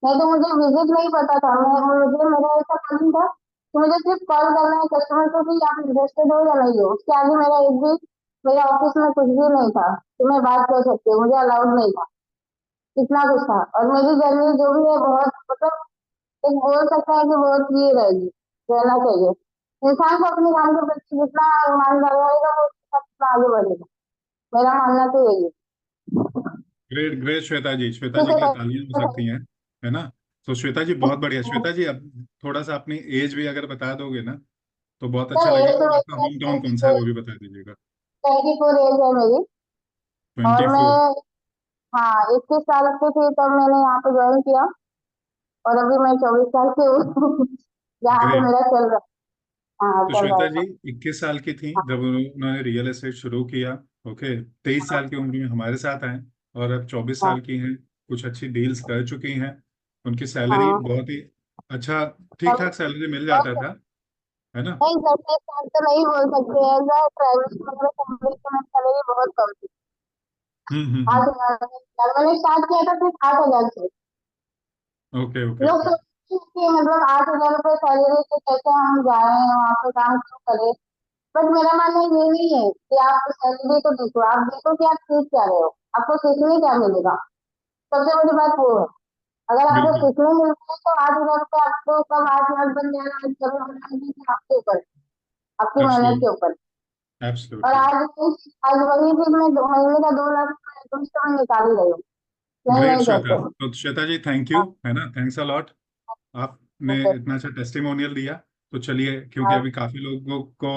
नहीं तो मुझे विजिट नहीं पता था, मैं मुझे मेरा ऐसा काम था कि मुझे सिर्फ कॉल करना है कस्टमर को कि आप इंटरेस्टेड हो या नहीं हो, उसके आगे मेरा एक भी, मेरा ऑफिस में कुछ भी नहीं था कि मैं बात कर सकती हूँ, मुझे अलाउड नहीं था। इतना कुछ था, और मेरी जर्नी जो भी है बहुत मतलब एक बोल सकता है कि बहुत ये रहेगी, रहना चाहिए। इंसान को अपने काम के प्रति जितना ईमानदार रहेगा वो उतना आगे बढ़ेगा, मेरा मानना तो यही है। ग्रेट ग्रेट श्वेता जी, श्वेता ठीक जी है के लिए तालियां हो सर। सकती हैं, है ना। तो श्वेता जी बहुत बढ़िया। श्वेता जी अब थोड़ा सा अपनी एज भी अगर बता दोगे ना तो बहुत अच्छा सर एज लगेगा, तो और आपका मेरी होम टाउन कौन सा है वो भी बता दीजिएगा। 24 एज है मेरी। और 24। मैं, हाँ 21 साल की थी तब मैंने यहाँ पे ज्वाइन किया, और अभी मैं 24 साल की हूँ यहाँ पे ग्रेट। मेरा चल रहा है, हाँ तो चल रहा श्वेता जी है। 21 साल की थी हाँ जब उन्होंने रियल एस्टेट शुरू किया। ओके। 23 हाँ साल की उम्र में हमारे साथ आए, और अब 24 हाँ साल की हैं, कुछ अच्छी डील्स कर चुकी हैं। उनकी सैलरी हाँ। बहुत ही अच्छा, ठीक तब ठाक सैलरी मिल नहीं, जाता था, है ना। नहीं 10 साल तो नहीं बोल सकते, ऐसा प्राइवेट वगैरह कंपनी के में सैलरी बहुत कम थी। हम्म। 8 हजार, मैंने स्टार्ट किया था सिर्फ 8 हजार से। ओके ओके लोग ओके। सोचते हैं कि मतलब 8 हजार रुपये सैलरी से कैसे हम जाए वहाँ पे काम क्यों करें। बट मेरा मानना ये नहीं है कि आप सैलरी को देखो, आप देखो कि आप सीख क्या रहे हो, आपको सीखने क्या मिलेगा। सबसे बड़ी बात वो है। अगर आपको बिल्कुल। सीखने मिलता है तो 8 हजार रुपये आपको कब 8 लाख बन जाएगा, आज कभी बनाएंगे कि आपके ऊपर है, आपकी मेहनत एब्सोल्युटली। के ऊपर। और एब्सोल्युटली। आज वही चीज मैं महीने का 2 लाख रुपये कम से कम निकाल ही रही हूँ। नहीं ग्रेट नहीं श्वेता। करते। तो श्वेता जी थैंक यू, हाँ, है ना, थैंक्स अ लॉट। आपने ओके। इतना अच्छा टेस्टिमोनियल दिया। तो चलिए, क्योंकि हाँ अभी काफी लोगों को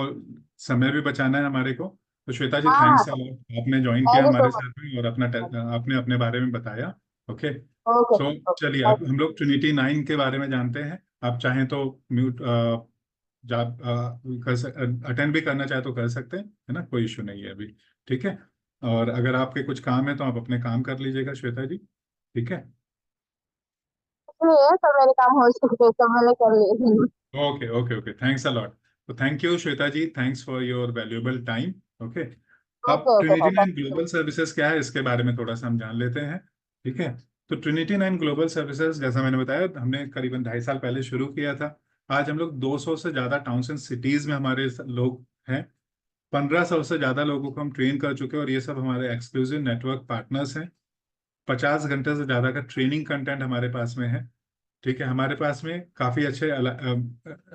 समय भी बचाना है हमारे को, तो श्वेता जी हाँ। थैंक्स अ लॉट, आपने ज्वाइन किया थैंक यू सो हमारे मच। साथ में और अपना आपने अपने बारे में बताया। ओके। ओके सो चलिए ओके। अब हम लोग ट्रिनिटी 9 के बारे में जानते हैं। आप चाहें तो म्यूट जा कर अटेंड भी करना चाहे तो कर सकते हैं, है ना, कोई इशू नहीं है अभी। ठीक है। और अगर आपके कुछ काम है तो आप अपने काम कर लीजिएगा श्वेता जी। ठीक है। इसलिए सब मेरे काम हो चुके, सब मैंने कर लिए। Okay okay okay, thanks a lot. तो thank you Shweta ji, thanks for your valuable time. Okay. अब okay okay Trinity sir. 9 global services क्या है इसके बारे में थोड़ा सा हम जान लेते हैं। ठीक है। तो ट्रिनिटी 9 ग्लोबल सर्विसेज, जैसा मैंने बताया, हमने करीबन 2.5 साल पहले शुरू किया था। आज हम लोग 200 से ज्यादा टाउन्स एंड सिटीज में हमारे लोग हैं। 1500 से ज्यादा लोगों को हम ट्रेन कर चुके हैं, और ये सब हमारे एक्सक्लूसिव नेटवर्क पार्टनर्स हैं। 50 घंटे से ज्यादा का ट्रेनिंग कंटेंट हमारे पास में है। ठीक है। हमारे पास में काफी अच्छे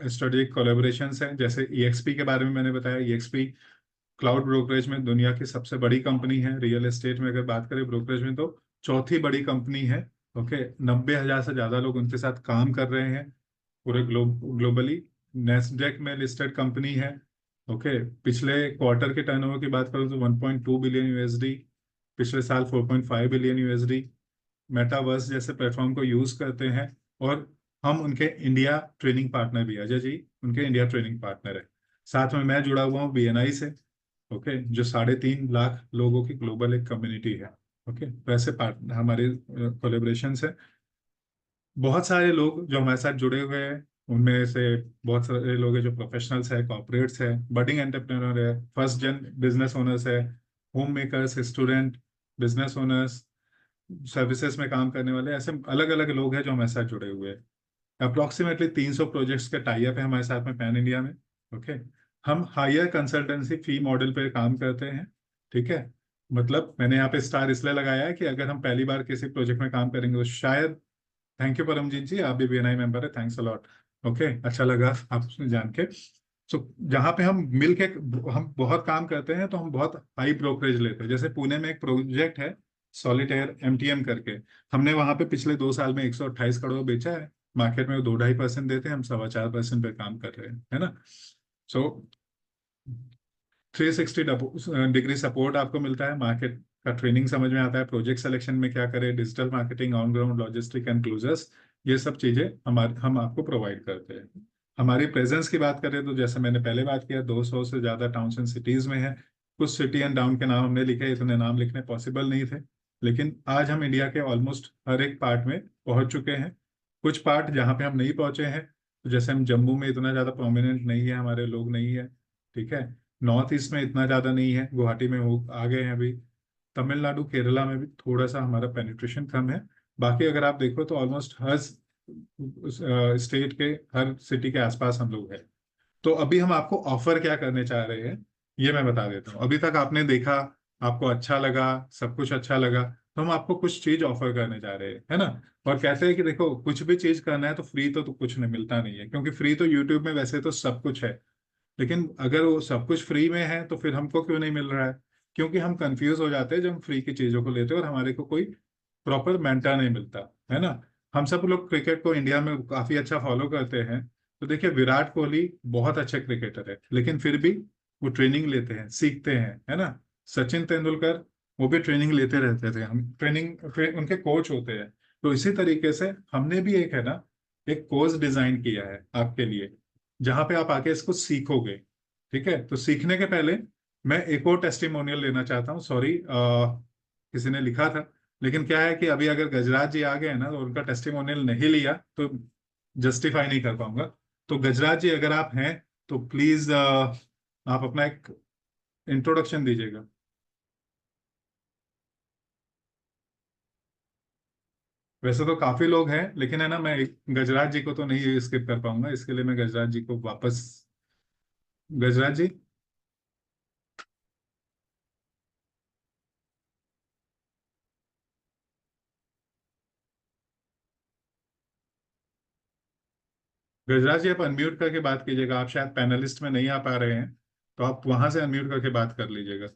स्ट्रेटेजिक कोलेबोरेशंस हैं, जैसे ईएक्सपी के बारे में मैंने बताया। ईएक्सपी क्लाउड ब्रोकरेज में दुनिया की सबसे बड़ी कंपनी है। रियल एस्टेट में अगर बात करें ब्रोकरेज में तो चौथी बड़ी कंपनी है। ओके। 90,000 से ज्यादा लोग उनके साथ काम कर रहे हैं पूरे ग्लोबली। नेस्डेक में लिस्टेड कंपनी है। ओके। पिछले क्वार्टर के टर्नओवर की बात करूँ तो 1.2 बिलियन यूएसडी, पिछले साल 4.5 बिलियन यूएसडी। मेटावर्स जैसे प्लेटफॉर्म को यूज करते हैं। और हम उनके इंडिया ट्रेनिंग पार्टनर भी, अजय जी उनके इंडिया ट्रेनिंग पार्टनर है। साथ में मैं जुड़ा हुआ हूँ बीएनआई से। ओके। जो 3.5 लाख लोगों की ग्लोबल एक कम्युनिटी है। ओके। वैसे पार्टनर हमारे कोलेब्रेशन है। बहुत सारे लोग जो हमारे साथ जुड़े हुए हैं, उनमें से बहुत सारे लोग हैं जो प्रोफेशनल्स है, कॉर्पोरेट्स है, बडिंग एंटरप्रेन्योर है, फर्स्ट जन बिजनेस ओनर्स है, home makers, student, business owners, services में काम करने वाले, ऐसे अलग अलग लोग हैं जो हमारे साथ जुड़े हुए हैं। अप्रोक्सीमेटली 300 प्रोजेक्ट्स के टाई अप है हमारे साथ में पैन इंडिया में। ओके। हम हायर कंसल्टेंसी फी मॉडल पे काम करते हैं। ठीक है। मतलब मैंने यहाँ पे स्टार इसलिए लगाया है कि अगर हम पहली बार किसी प्रोजेक्ट में काम करेंगे तो शायद, थैंक यू परमजीत जी, आप भी बीएनआई मेंबर है, थैंक्स अलॉट। ओके, अच्छा लगा आपसे जान के। सो जहाँ पे हम मिल के हम बहुत काम करते हैं तो हम बहुत हाई ब्रोकरेज लेते हैं। जैसे पुणे में एक प्रोजेक्ट है सॉलिटेयर एमटीएम करके, हमने वहां पे पिछले 2 साल में 128 करोड़ बेचा है। मार्केट में वो 2-2.5% देते हैं, हम 4.25% पे काम कर रहे हैं, है ना। सो 360 डिग्री सपोर्ट आपको मिलता है मार्केट का ट्रेनिंग समझ में आता है, प्रोजेक्ट सिलेक्शन में क्या करें, digital marketing, on ground logistic and closures, ये सब चीजें हम आपको प्रोवाइड करते हैं। हमारी प्रेजेंस की बात करें तो जैसे मैंने पहले बात किया, 200 से ज्यादा टाउन्स एंड सिटीज में है। कुछ सिटी एंड टाउन के नाम हमने लिखे, इतने नाम लिखने पॉसिबल नहीं थे, लेकिन आज हम इंडिया के ऑलमोस्ट हर एक पार्ट में पहुंच चुके हैं। कुछ पार्ट जहाँ पे हम नहीं पहुंचे हैं, तो जैसे हम जम्मू में इतना ज्यादा प्रोमिनेंट नहीं है, हमारे लोग नहीं है, ठीक है। नॉर्थ ईस्ट में इतना ज्यादा नहीं है, गुवाहाटी में हो आ गए हैं अभी। तमिलनाडु केरला में भी थोड़ा सा हमारा पेनिट्रेशन कम है। बाकी अगर आप देखो तो ऑलमोस्ट हर स्टेट के हर सिटी के आसपास हम लोग हैं। तो अभी हम आपको ऑफर क्या करने चाह रहे हैं, ये मैं बता देता हूँ। अभी तक आपने देखा, आपको अच्छा लगा, सब कुछ अच्छा लगा, तो हम आपको कुछ चीज ऑफर करने जा रहे हैं, है ना। और कहते हैं कि देखो, कुछ भी चीज करना है तो फ्री तो कुछ नहीं मिलता नहीं है, क्योंकि फ्री तो यूट्यूब में वैसे तो सब कुछ है। लेकिन अगर वो सब कुछ फ्री में है तो फिर हमको क्यों नहीं मिल रहा है? क्योंकि हम कंफ्यूज हो जाते हैं जब हम फ्री की चीजों को लेते हैं और हमारे को कोई प्रॉपर मेंटर नहीं मिलता, है ना। हम सब लोग क्रिकेट को इंडिया में काफी अच्छा फॉलो करते हैं। तो देखिए, विराट कोहली बहुत अच्छे क्रिकेटर है, लेकिन फिर भी वो ट्रेनिंग लेते हैं, सीखते हैं, है ना। सचिन तेंदुलकर, वो भी ट्रेनिंग लेते रहते थे, हम ट्रेनिंग फिर उनके कोच होते हैं। तो इसी तरीके से हमने भी एक है ना, एक कोर्स डिजाइन किया है आपके लिए, जहां पे आप आके इसको सीखोगे। ठीक है, तो सीखने के पहले मैं एक और टेस्टिमोनियल लेना चाहता हूँ। सॉरी, किसी ने लिखा था, लेकिन क्या है कि अभी अगर गजराज जी आ गए ना, तो उनका टेस्टिमोनियल नहीं लिया तो जस्टिफाई नहीं कर पाऊंगा। तो गजराज जी अगर आप हैं तो प्लीज आप अपना एक इंट्रोडक्शन दीजिएगा। वैसे तो काफी लोग हैं, लेकिन है ना, मैं गजराज जी को तो नहीं स्किप कर पाऊंगा, इसके लिए मैं गजराज जी को वापस। गजराज जी, गजराज जी आप अनम्यूट करके बात कीजिएगा। आप शायद पैनलिस्ट में नहीं आ पा रहे हैं, तो आप वहां से अनम्यूट करके बात कर लीजिएगा।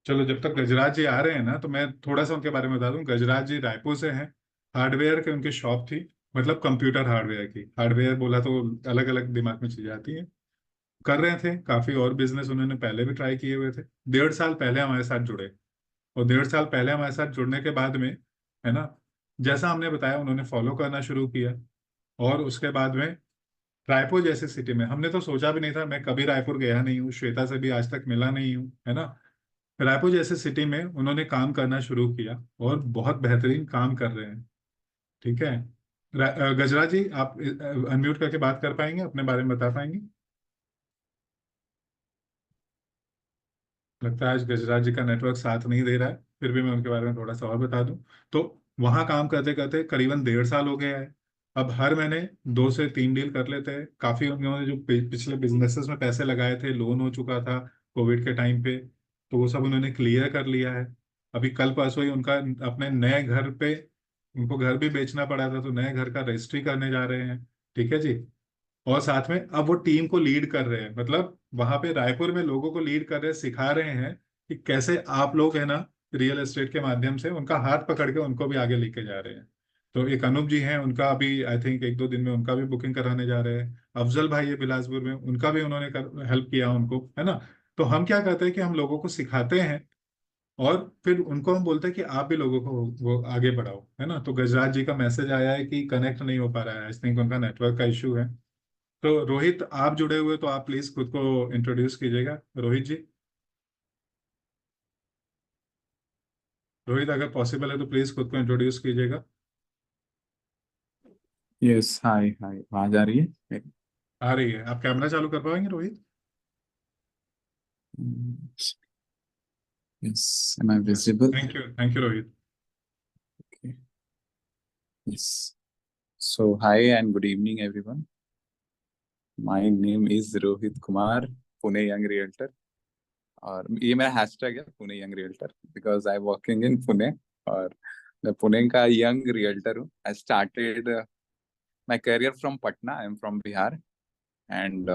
चलो, जब तक गजराज जी आ रहे हैं ना, तो मैं थोड़ा सा उनके बारे में बता दूं। गजराज जी रायपुर से हैं। हार्डवेयर की उनकी शॉप थी, मतलब कंप्यूटर हार्डवेयर की। हार्डवेयर बोला तो अलग अलग दिमाग में चीजें आती हैं। कर रहे थे काफी और बिजनेस, उन्होंने पहले भी ट्राई किए हुए थे। 1.5 साल पहले हमारे साथ जुड़े, और 1.5 साल पहले हमारे साथ जुड़ने के बाद में, है ना, जैसा हमने बताया उन्होंने फॉलो करना शुरू किया। और उसके बाद में रायपुर जैसे सिटी में, हमने तो सोचा भी नहीं था, मैं कभी रायपुर गया नहीं हूँ, श्वेता से भी आज तक मिला नहीं हूँ, है ना। रायपुर जैसे सिटी में उन्होंने काम करना शुरू किया और बहुत बेहतरीन काम कर रहे हैं। ठीक है। गजराज जी, आप अनम्यूट करके बात कर पाएंगे, अपने बारे में बता पाएंगे? लगता है आज गजराज जी का नेटवर्क साथ नहीं दे रहा है, फिर भी मैं उनके बारे में थोड़ा सा और बता दूं। तो वहां काम करते करते करीबन 1.5 साल हो गया है। अब हर महीने 2 से 3 डील कर लेते हैं। काफी उन्होंने जो पिछले बिजनेसेस में पैसे लगाए थे, लोन हो चुका था कोविड के टाइम पे, तो वो सब उन्होंने क्लियर कर लिया है। अभी कल परसों ही उनका अपने नए घर पे, उनको घर भी बेचना पड़ा था, तो नए घर का रजिस्ट्री करने जा रहे हैं। ठीक है जी। और साथ में अब वो टीम को लीड कर रहे हैं, मतलब वहां पे रायपुर में लोगों को लीड कर रहे हैं, सिखा रहे हैं कि कैसे आप लोग है ना, रियल एस्टेट के माध्यम से उनका हाथ पकड़ के उनको भी आगे लेके जा रहे हैं। तो एक अनूप जी हैं, उनका अभी आई थिंक 1-2 दिन में उनका भी बुकिंग कराने जा रहे हैं। अफजल भाई है बिलासपुर में, उनका भी उन्होंने हेल्प किया उनको, है ना। तो हम क्या करते हैं कि हम लोगों को सिखाते हैं, और फिर उनको हम बोलते हैं कि आप भी लोगों को वो आगे बढ़ाओ, है ना। तो गजराज जी का मैसेज आया है कि कनेक्ट नहीं हो पा रहा है, आई थिंक उनका नेटवर्क का इशू है। तो रोहित, आप जुड़े हुए, तो आप प्लीज खुद को इंट्रोड्यूस कीजिएगा, रोहित जी। रोहित, अगर पॉसिबल है तो प्लीज खुद को इंट्रोड्यूस कीजिएगा। यस, हाय हाय, आवाज आ रही है? आ रही है। आप कैमरा चालू कर पाएंगे Rohit? Yes, am I yes, visible? Thank you Rohit. Yes, so hi and good evening everyone. My name is Rohit Kumar, Pune young realtor. और ये मेरा हैशटैग है, Pune young realtor, because I working in Pune. और मैं पुणे का यंग रियल्टर हूँ। I started my career from Patna, I am from Bihar. And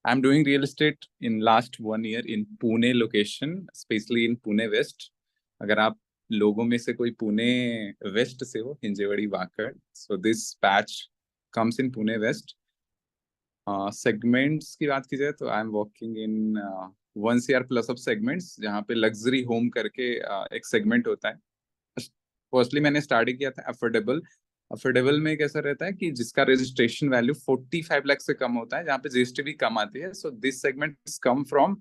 I'm doing real estate in last 1 year in Pune location, especially in Pune West. अगर आप लोगों में से कोई पुणे वेस्ट से हो, Hinjewadi Wakad, so this patch comes in Pune West. Segments की बात की जाए तो I am working in 1 CR+ of segments, जहाँ पे लग्जरी होम करके एक सेगमेंट होता है। फर्स्टली मैंने स्टार्ट किया था अफोर्डेबल। अफोर्डेबल में कैसा रहता है कि जिसका रजिस्ट्रेशन वैल्यू 45 लाख से कम होता है, जहाँ पे जीएसटी भी कम आती है। So this segment come from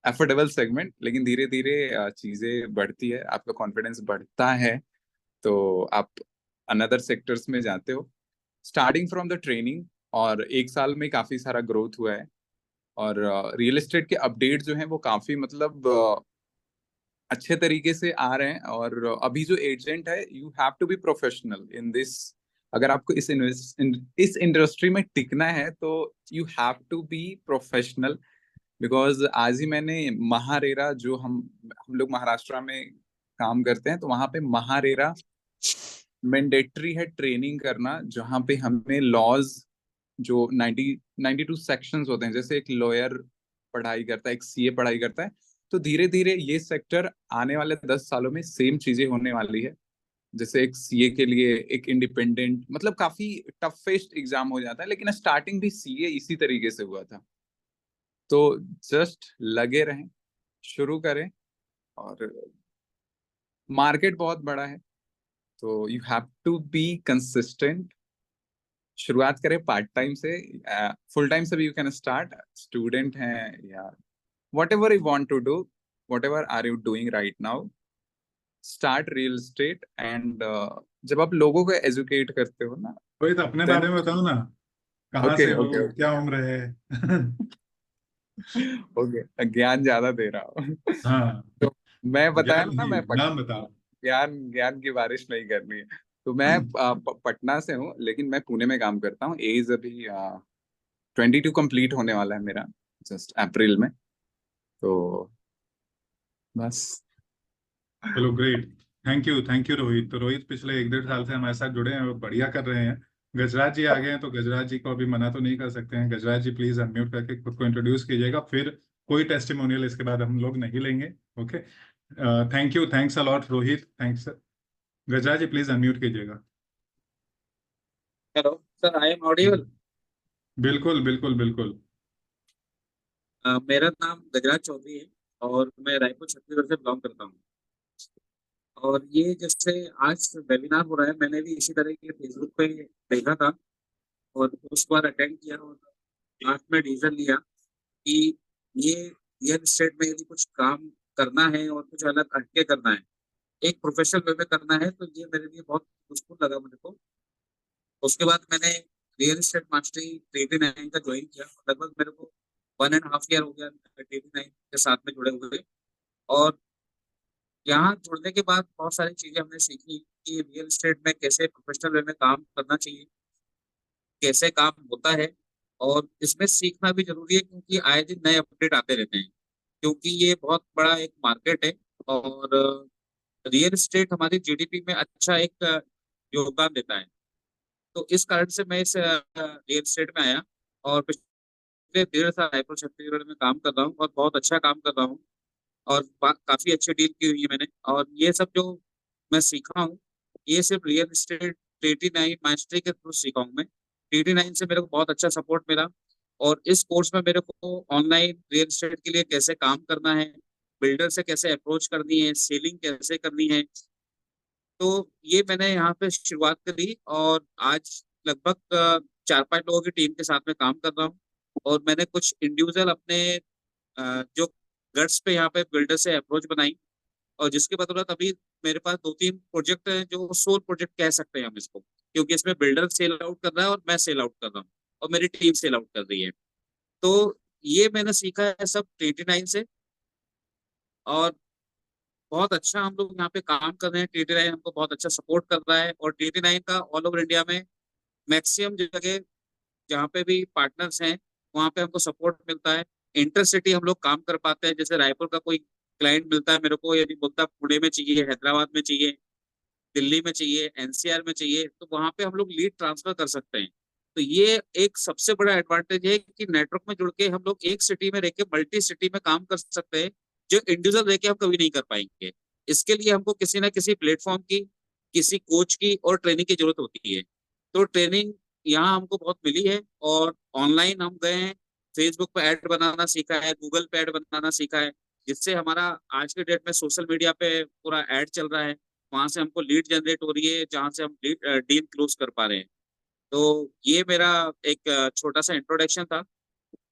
affordable segment. लेकिन धीरे धीरे चीजें बढ़ती है, आपका कॉन्फिडेंस बढ़ता है, तो आप अनदर सेक्टर्स में जाते हो, स्टार्टिंग फ्रॉम द ट्रेनिंग। और 1 साल में काफी सारा ग्रोथ हुआ है। और रियल एस्टेट के अपडेट जो हैं वो काफी मतलब अच्छे तरीके से आ रहे हैं। और अभी जो एजेंट है, you have to be professional in this. अगर आपको इस इंडस्ट्री में टिकना है तो you have to be professional. Because आज ही मैंने महारेरा, जो हम लोग महाराष्ट्र में काम करते हैं, तो वहां पे महारेरा मैंडेटरी है ट्रेनिंग करना, जहाँ पे हमें लॉज जो 92 सेक्शंस होते हैं, जैसे एक लॉयर पढ़ाई करता है, एक सीए पढ़ाई करता है, तो धीरे धीरे ये सेक्टर आने वाले 10 सालों में सेम चीजें होने वाली है। जैसे एक सीए के लिए एक इंडिपेंडेंट, मतलब काफी टफेस्ट एग्जाम हो जाता है, लेकिन स्टार्टिंग भी सीए इसी तरीके से हुआ था। तो जस्ट लगे रहें, शुरू करें। और मार्केट बहुत बड़ा है, तो you have to be consistent. शुरुआत करें पार्ट टाइम से, फुल टाइम से भी यू कैन स्टार्ट। स्टूडेंट हैं या whatever you want to do, whatever are you doing right now, start real estate. And जब आप लोगों को एजुकेट करते हो ना, वही तो, अपने देन बारे में बताओ ना, कहाँ ओके से हो, ओके क्या उम्र है? ओके, ज्ञान ज्यादा दे रहा हूँ। हाँ, तो मैं बताया ज्ञान ना, ही, मैं नाम बताओ। ज्ञान ज्ञान की बारिश नहीं करनी है। तो मैं पटना से हूँ, लेकिन मैं पुणे में काम करता हूँ। एज अभी 22 कंप्लीट होने वाला है मेरा, जस्ट अप्रैल में। तो बस। चलो ग्रेट। Thank you Rohit. तो रोहित पिछले 1 डेढ़ साल से हमारे साथ जुड़े हैं और बढ़िया कर रहे हैं। गजराज जी आ गए हैं, तो गजराज जी को अभी मना तो नहीं कर सकते हैं। गजराज जी प्लीज अनम्यूट करके खुद को इंट्रोड्यूस कीजिएगा, फिर कोई टेस्टिमोनियल इसके बाद हम लोग नहीं लेंगे। Okay, thank you, thanks a lot Rohit, thanks. Gajraj ji please unmute कीजिएगा। Hello sir, I am audible. बिल्कुल बिल्कुल बिल्कुल। मेरा नाम गजराज चौधरी है और मैं रायपुर छत्तीसगढ़ से बिलोंग करता हूँ। और ये जैसे आज वेबिनार हो रहा है, मैंने भी इसी तरह के फेसबुक पे देखा था और उस बार अटेंड किया और लास्ट में डिसीजन लिया कि ये रियल एस्टेट में यदि कुछ काम करना है और कुछ अलग हटके करना है, एक प्रोफेशनल वे में करना है, तो ये मेरे लिए बहुत यूजफुल लगा मुझे को। उसके बाद मैंने रियल एस्टेट मास्टरी 89 का ज्वाइन किया। लगभग मेरे को 1.5 ईयर हो गया 89 के साथ में जुड़े हुए। और यहाँ जुड़ने के बाद बहुत सारी चीजें हमने सीखी कि रियल एस्टेट में कैसे प्रोफेशनल वे में काम करना चाहिए, कैसे काम होता है। और इसमें सीखना भी जरूरी है क्योंकि आए दिन नए अपडेट आते रहते हैं, क्योंकि ये बहुत बड़ा एक मार्केट है। और रियल एस्टेट हमारी जीडीपी में अच्छा एक योगदान देता है। तो इस कारण से मैं इस रियल एस्टेट में आया और पिछले 1.5 साल रायपुर छत्तीसगढ़ में काम कर रहा हूँ और बहुत अच्छा काम कर रहा हूँ। और काफी अच्छी डील की हुई है मैंने। और ये सब जो मैं सीखा हूँ, ये सिर्फ रियल एस्टेट 89 मास्टरी के थ्रू सीखा हूँ मैं। 89 से मेरे को बहुत अच्छा सपोर्ट मिला। और इस कोर्स में मेरे को ऑनलाइन रियल एस्टेट के लिए कैसे काम करना है, बिल्डर से कैसे अप्रोच करनी है, सेलिंग कैसे करनी है, तो ये मैंने यहाँ पे शुरुआत करी। और आज लगभग 4-5 लोगों की टीम के साथ में काम कर रहा हूँ। और मैंने कुछ इंडिविजुअल अपने जो गट्स पे यहाँ पे बिल्डर से अप्रोच बनाई, और जिसके बदौलत अभी मेरे पास 2-3 प्रोजेक्ट हैं जो सोल प्रोजेक्ट कह सकते हैं हम इसको, क्योंकि इसमें बिल्डर सेल आउट कर रहा है और मैं सेल आउट कर रहा हूँ और मेरी टीम सेल आउट कर रही है। तो ये मैंने सीखा है सब 89 से। और बहुत अच्छा हम लोग यहाँ पे काम कर रहे हैं। 89 हमको बहुत अच्छा सपोर्ट कर रहा है और 89 का ऑल ओवर इंडिया में मैक्सिमम जगह जहाँ पे भी पार्टनर्स हैं, वहाँ पे हमको सपोर्ट मिलता है। इंटरसिटी हम लोग काम कर पाते हैं। जैसे रायपुर का कोई क्लाइंट मिलता है मेरे को, यदि बोलता है पुणे में चाहिए, हैदराबाद में चाहिए, दिल्ली में चाहिए, एनसीआर में चाहिए, तो वहाँ पे हम लोग लीड ट्रांसफर कर सकते हैं। तो ये एक सबसे बड़ा एडवांटेज है कि नेटवर्क में जुड़ के हम लोग एक सिटी में रह के मल्टी सिटी में काम कर सकते हैं, जो इंडिविजुअल रह के हम कभी नहीं कर पाएंगे। इसके लिए हमको किसी ना किसी प्लेटफॉर्म की, किसी कोच की और ट्रेनिंग की जरूरत होती है। तो ट्रेनिंग यहाँ हमको बहुत मिली है। और ऑनलाइन हम गए हैं, फेसबुक पे ऐड बनाना सीखा है, गूगल पे ऐड बनाना सीखा है, जिससे हमारा आज के डेट में सोशल मीडिया पे पूरा ऐड चल रहा है। वहां से हमको लीड जनरेट हो रही है, जहां से हम डील क्लोज कर पा रहे हैं। तो ये मेरा एक छोटा सा इंट्रोडक्शन था।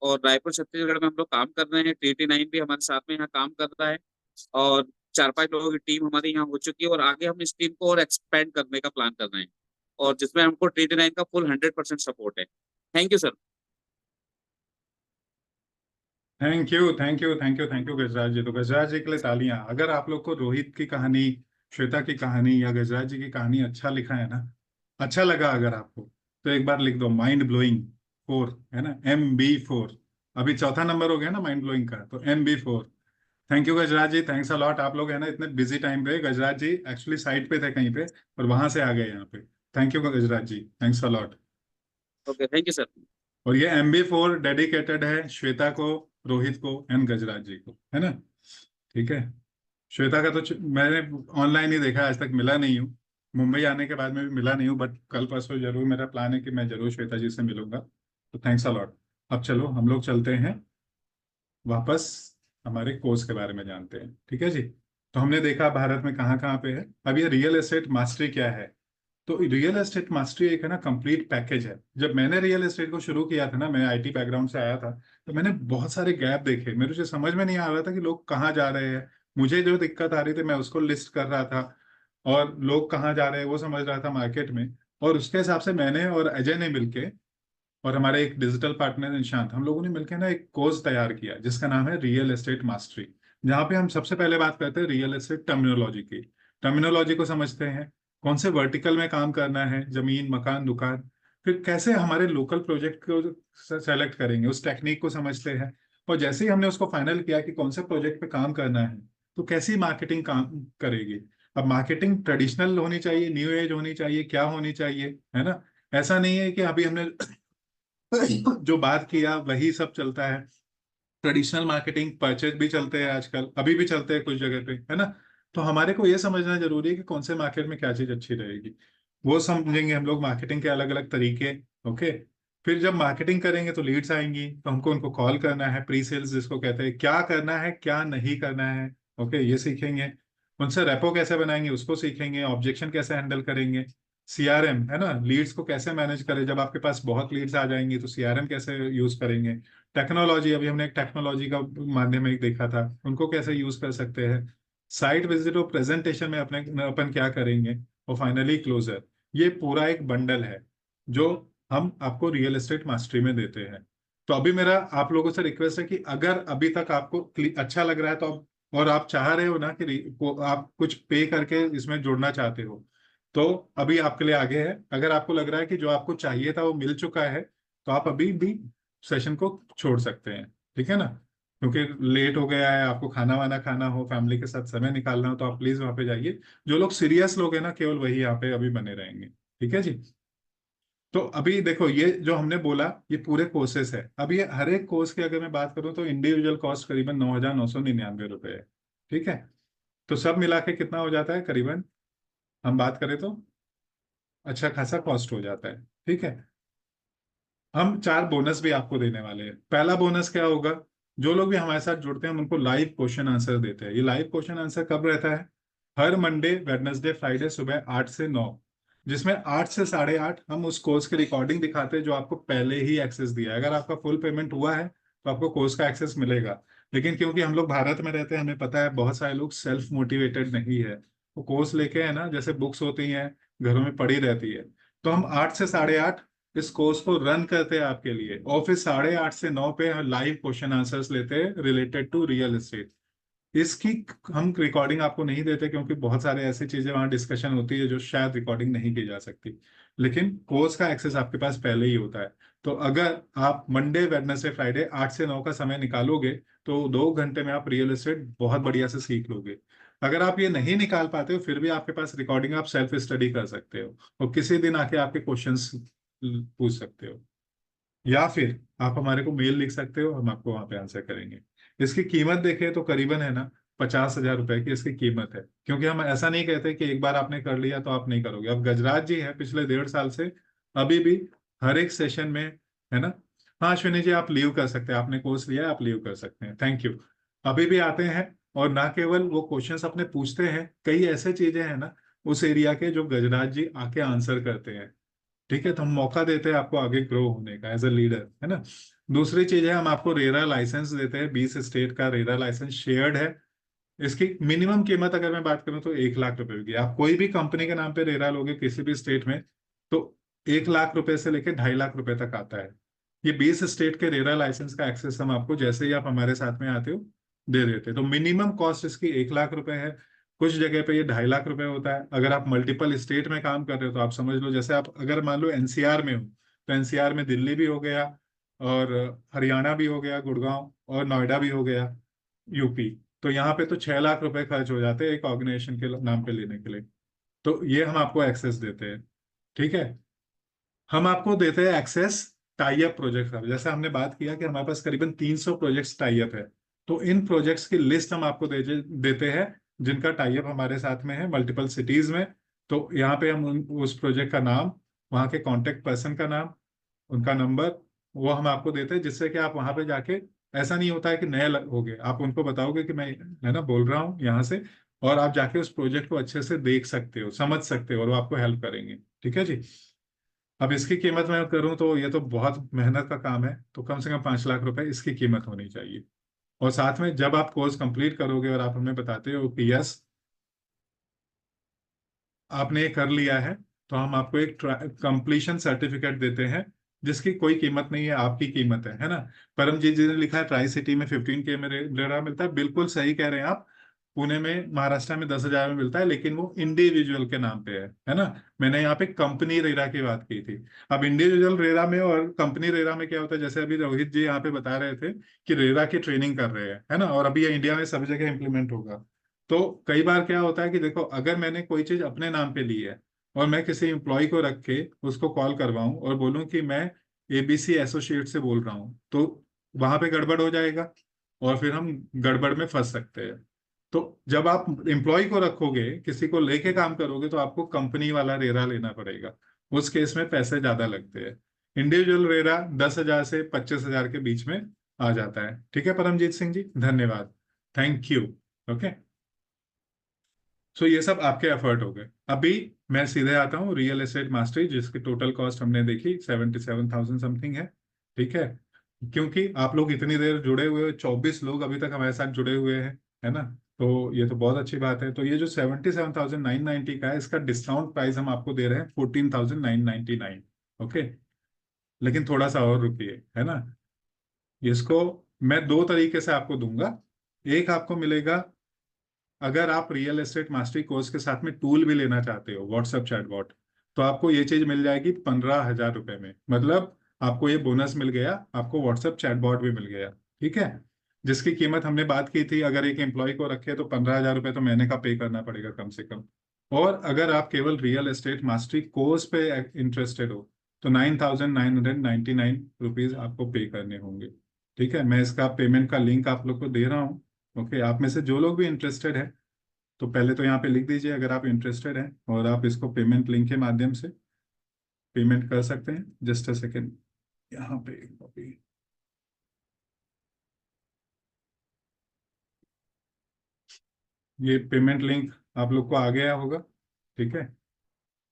और रायपुर छत्तीसगढ़ में हम लोग काम कर रहे हैं, TT9 भी हमारे साथ में यहाँ काम कर रहा है। और 4-5 लोगों की टीम हमारी यहाँ हो चुकी है, और आगे हम इस टीम को और एक्सपेंड करने का प्लान कर रहे हैं, और जिसमें हमको TT9 का फुल 100% सपोर्ट है। Thank you sir. Thank you, thank you, thank you, thank you Gajraj ji. तो गजराज जी के लिए तालियां। अगर आप लोग को रोहित की कहानी, श्वेता की कहानी या गजराज जी की कहानी अच्छा लिखा है ना, अच्छा लगा अगर आपको, तो एक बार लिख दो माइंड ब्लोइंग 4, है ना, MB4। अभी चौथा नंबर हो गया ना माइंड ब्लोइंग का, तो MB4। Thank you Gajraj ji, thanks a lot. आप लोग है ना इतने बिजी टाइम पे, गजराज जी एक्चुअली साइट पे थे कहीं पे और वहां से आ गए यहाँ पे। Thank you Gajraj ji, thanks a lot. Okay, thank you sir. और ये MB4 डेडिकेटेड है श्वेता को, रोहित को एंड गजराज जी को, है ना। ठीक है। श्वेता का तो मैंने ऑनलाइन ही देखा, आज तक मिला नहीं हूँ। मुंबई आने के बाद में भी मिला नहीं हूँ, बट कल परसों जरूर मेरा प्लान है कि मैं जरूर श्वेता जी से मिलूंगा। तो थैंक्स अ लॉट। अब चलो हम लोग चलते हैं वापस, हमारे कोर्स के बारे में जानते हैं। ठीक है जी। तो हमने देखा भारत में कहाँ कहाँ पे है। अब ये रियल एस्टेट मास्टरी क्या है। तो रियल एस्टेट मास्टरी एक है ना कंप्लीट पैकेज है। जब मैंने रियल एस्टेट को शुरू किया था ना, मैं IT बैकग्राउंड से आया था, तो मैंने बहुत सारे गैप देखे। मेरे से समझ में नहीं आ रहा था कि लोग कहाँ जा रहे हैं। मुझे जो दिक्कत आ रही थी मैं उसको लिस्ट कर रहा था, और लोग कहाँ जा रहे हैं वो समझ रहा था मार्केट में। और उसके हिसाब से मैंने और अजय ने मिलके, और हमारे एक डिजिटल पार्टनर निशांत, हम लोगों ने मिलकर ना एक कोर्स तैयार किया जिसका नाम है रियल एस्टेट मास्टरी। जहाँ पे हम सबसे पहले बात करते हैं रियल एस्टेट टर्मिनोलॉजी की। टर्मिनोलॉजी को समझते हैं, कौन से वर्टिकल में काम करना है, जमीन मकान दुकान। फिर कैसे हमारे लोकल प्रोजेक्ट को सेलेक्ट करेंगे, उस टेक्निक को समझते हैं। और जैसे ही हमने उसको फाइनल किया कि कौन से प्रोजेक्ट पे काम करना है, तो कैसी मार्केटिंग काम करेगी। अब मार्केटिंग ट्रेडिशनल होनी चाहिए, न्यू एज होनी चाहिए, क्या होनी चाहिए, है ना। ऐसा नहीं है कि अभी हमने जो बात किया वही सब चलता है। ट्रेडिशनल मार्केटिंग परचेज भी चलते हैं आजकल, अभी भी चलते हैं कुछ जगह पे, है ना। तो हमारे को ये समझना जरूरी है कि कौन से मार्केट में क्या चीज अच्छी रहेगी। वो समझेंगे हम लोग, मार्केटिंग के अलग अलग तरीके। ओके। फिर जब मार्केटिंग करेंगे तो लीड्स आएंगी, तो हमको उनको कॉल करना है, प्री सेल्स जिसको कहते हैं, क्या करना है क्या नहीं करना है। ओके, ये सीखेंगे। उनसे रेपो कैसे बनाएंगे उसको सीखेंगे, ऑब्जेक्शन कैसे हैंडल करेंगे। CRM, है ना, लीड्स को कैसे मैनेज करें, जब आपके पास बहुत लीड्स आ जाएंगी तो CRM कैसे यूज करेंगे। टेक्नोलॉजी, अभी हमने एक टेक्नोलॉजी का माध्यम एक देखा था, उनको कैसे यूज कर सकते हैं। साइट विजिट और प्रेजेंटेशन में अपने अपन क्या करेंगे। और फाइनली क्लोजर। ये पूरा एक बंडल है जो हम आपको रियल एस्टेट मास्टरी में देते हैं। तो अभी मेरा आप लोगों से रिक्वेस्ट है कि अगर अभी तक आपको अच्छा लग रहा है, तो और आप चाह रहे हो ना कि आप कुछ पे करके इसमें जुड़ना चाहते हो, तो अभी आपके लिए आगे है। अगर आपको लग रहा है कि जो आपको चाहिए था वो मिल चुका है, तो आप अभी भी सेशन को छोड़ सकते हैं। ठीक है ना। क्योंकि लेट हो गया है, आपको खाना वाना खाना हो, फैमिली के साथ समय निकालना हो, तो आप प्लीज वहां पे जाइए। जो लोग सीरियस लोग हैं ना, केवल वही यहाँ पे अभी बने रहेंगे। ठीक है जी। तो अभी देखो, ये जो हमने बोला ये पूरे कोर्सेस है। अब ये हर एक कोर्स की अगर मैं बात करूं तो इंडिविजुअल कॉस्ट करीबन 9,999 रुपए है। ठीक है। तो सब मिला के कितना हो जाता है करीबन, हम बात करें तो अच्छा खासा कॉस्ट हो जाता है। ठीक है। हम 4 बोनस भी आपको देने वाले हैं। पहला बोनस क्या होगा, जो लोग भी हमारे साथ जुड़ते हैं हम उनको लाइव क्वेश्चन आंसर देते हैं। ये लाइव क्वेश्चन आंसर कब रहता है, हर मंडे वेडनेसडे फ्राइडे सुबह 8 से 9, जिसमें 8 से 8:30 हम उस कोर्स की रिकॉर्डिंग दिखाते हैं जो आपको पहले ही एक्सेस दिया है। अगर आपका फुल पेमेंट हुआ है तो आपको कोर्स का एक्सेस मिलेगा। लेकिन क्योंकि हम लोग भारत में रहते हैं, हमें पता है बहुत सारे लोग सेल्फ मोटिवेटेड नहीं है, वो कोर्स लेके है ना, जैसे बुक्स होती हैं घरों में पड़ी रहती है। तो हम 8 से 8:30 इस कोर्स को रन करते हैं आपके लिए, और फिर 8:30 से 9 पे हम लाइव क्वेश्चन आंसर्स लेते हैं रिलेटेड टू रियल एस्टेट। इसकी हम रिकॉर्डिंग आपको नहीं देते क्योंकि बहुत सारे ऐसी चीजें वहां डिस्कशन होती है जो शायद रिकॉर्डिंग नहीं की जा सकती। लेकिन कोर्स का एक्सेस आपके पास पहले ही होता है। तो अगर आप मंडे वेडनेसडे फ्राइडे 8 से 9 का समय निकालोगे, तो 2 घंटे में आप रियल एस्टेट बहुत बढ़िया से सीख लोगे। अगर आप ये नहीं निकाल पाते हो, फिर भी आपके पास रिकॉर्डिंग, आप सेल्फ स्टडी कर सकते हो और किसी दिन आके आपके क्वेश्चंस पूछ सकते हो, या फिर आप हमारे को मेल लिख सकते हो, हम आपको वहां पे आंसर करेंगे। इसकी कीमत देखें तो करीबन है ना 50,000 रुपए की इसकी कीमत है। क्योंकि हम ऐसा नहीं कहते कि एक बार आपने कर लिया तो आप नहीं करोगे। अब गजराज जी है पिछले 1.5 साल से, अभी भी हर एक सेशन में, है ना, हाँ अश्विनी जी, आप लीव कर सकते हैं, आपने कोर्स लिया है, आप लीव कर सकते हैं, थैंक यू। अभी भी आते हैं, और ना केवल वो क्वेश्चंस अपने पूछते हैं, कई ऐसे चीजें हैं ना उस एरिया के जो गजराज जी आके आंसर करते हैं। ठीक है, तो हम मौका देते हैं आपको आगे ग्रो होने का एज अ लीडर, है ना। दूसरी चीज है, हम आपको रेरा लाइसेंस देते हैं, 20 स्टेट का रेरा लाइसेंस शेयर्ड है। इसकी मिनिमम कीमत अगर मैं बात करूं तो 1 लाख रुपए होगी। आप कोई भी कंपनी के नाम पे रेरा लोगे किसी भी स्टेट में, तो 1 लाख रुपए से लेकर 2.5 लाख रुपए तक आता है। ये 20 स्टेट के रेरा लाइसेंस का एक्सेस हम आपको जैसे ही आप हमारे साथ में आते हो दे देते हैं। तो मिनिमम कॉस्ट इसकी 1 लाख रुपए है। कुछ जगह पे ये 2.5 लाख रुपए होता है। अगर आप मल्टीपल स्टेट में काम कर रहे हो तो आप समझ लो, जैसे आप अगर मान लो एनसीआर में हो, तो एनसीआर में दिल्ली भी हो गया, और हरियाणा भी हो गया, गुड़गांव, और नोएडा भी हो गया, यूपी। तो यहाँ पे तो 6 लाख रुपए खर्च हो जाते हैं एक ऑर्गेनाइजेशन के नाम पे लेने के लिए। तो ये हम आपको एक्सेस देते हैं। ठीक है, हम आपको देते हैं एक्सेस टाई अप प्रोजेक्ट का। जैसे हमने बात किया कि हमारे पास करीबन 300 प्रोजेक्ट्स टाई अप है, तो इन प्रोजेक्ट्स की लिस्ट हम आपको देते हैं जिनका टाई अप हमारे साथ में है मल्टीपल सिटीज में। तो यहाँ पे हम उस प्रोजेक्ट का नाम, वहाँ के कॉन्टेक्ट पर्सन का नाम, उनका नंबर, वो हम आपको देते हैं, जिससे कि आप वहां पे जाके, ऐसा नहीं होता है कि नए होगे, आप उनको बताओगे कि मैं, है ना, बोल रहा हूँ यहाँ से, और आप जाके उस प्रोजेक्ट को अच्छे से देख सकते हो, समझ सकते हो, और वो आपको हेल्प करेंगे। ठीक है जी। अब इसकी कीमत मैं करूँ तो ये तो बहुत मेहनत का काम है, तो कम से कम 5 लाख रुपए इसकी कीमत होनी चाहिए। और साथ में जब आप कोर्स कंप्लीट करोगे और आप हमें बताते हो कि यस आपने ये कर लिया है, तो हम आपको एक कंप्लीशन सर्टिफिकेट देते हैं, जिसकी कोई कीमत नहीं है, आपकी कीमत है ना। परमजीत जी ने लिखा है ट्राई सिटी में 15K में रेरा मिलता है, बिल्कुल सही कह रहे हैं आप। पुणे में, महाराष्ट्र में 10,000 में मिलता है, लेकिन वो इंडिविजुअल के नाम पे है ना। मैंने यहाँ पे कंपनी रेरा की बात की थी। अब इंडिविजुअल रेरा में और कंपनी रेरा में क्या होता है, जैसे अभी रोहित जी यहाँ पे बता रहे थे कि रेरा की ट्रेनिंग कर रहे हैं, है ना, और अभी ये इंडिया में सब जगह इंप्लीमेंट होगा। तो कई बार क्या होता है कि देखो, अगर मैंने कोई चीज अपने नाम पे ली है, और मैं किसी एम्प्लॉय को रख के उसको कॉल करवाऊं और बोलूं कि मैं एबीसी एसोसिएट से बोल रहा हूं, तो वहां पे गड़बड़ हो जाएगा, और फिर हम गड़बड़ में फंस सकते हैं। तो जब आप एम्प्लॉय को रखोगे, किसी को लेके काम करोगे, तो आपको कंपनी वाला रेरा लेना पड़ेगा। उस केस में पैसे ज्यादा लगते हैं। इंडिविजुअल रेरा 10,000 से 25,000 के बीच में आ जाता है। ठीक है परमजीत सिंह जी, धन्यवाद, थैंक यू। ओके, सो ये सब आपके एफर्ट हो गए। अभी मैं सीधे आता हूँ रियल एस्टेट मास्टरी, जिसकी टोटल कॉस्ट हमने देखी 77,000 समथिंग है। ठीक है, क्योंकि आप लोग इतनी देर जुड़े हुए हो, 24 लोग अभी तक हमारे साथ जुड़े हुए हैं, है ना। तो ये तो बहुत अच्छी बात है। तो ये जो 77,990 का है, इसका डिस्काउंट प्राइस हम आपको दे रहे हैं 14,999। ओके, लेकिन थोड़ा सा और रुकिए, है ना। इसको मैं दो तरीके से आपको दूंगा। एक आपको मिलेगा, अगर आप रियल एस्टेट मास्टरी कोर्स के साथ में टूल भी लेना चाहते हो, व्हाट्सएप चैटबॉट, तो आपको ये चीज मिल जाएगी 15,000 रुपए में। मतलब आपको ये बोनस मिल गया, आपको व्हाट्सएप चैटबॉट भी मिल गया। ठीक है, जिसकी कीमत हमने बात की थी, अगर एक एम्प्लॉय को रखे तो 15,000 रुपए तो महीने का पे करना पड़ेगा कम से कम। और अगर आप केवल रियल एस्टेट मास्टरी कोर्स पे इंटरेस्टेड हो, तो 9,999 रुपीज आपको पे करने होंगे। ठीक है, मैं इसका पेमेंट का लिंक आप लोग को दे रहा हूँ। ओके, आप में से जो लोग भी इंटरेस्टेड है, तो पहले तो यहाँ पे लिख दीजिए अगर आप इंटरेस्टेड हैं, और आप इसको पेमेंट लिंक के माध्यम से पेमेंट कर सकते हैं। जस्ट अ सेकेंड, यहाँ पे कॉपी, ये पेमेंट लिंक आप लोग को आ गया होगा। ठीक है,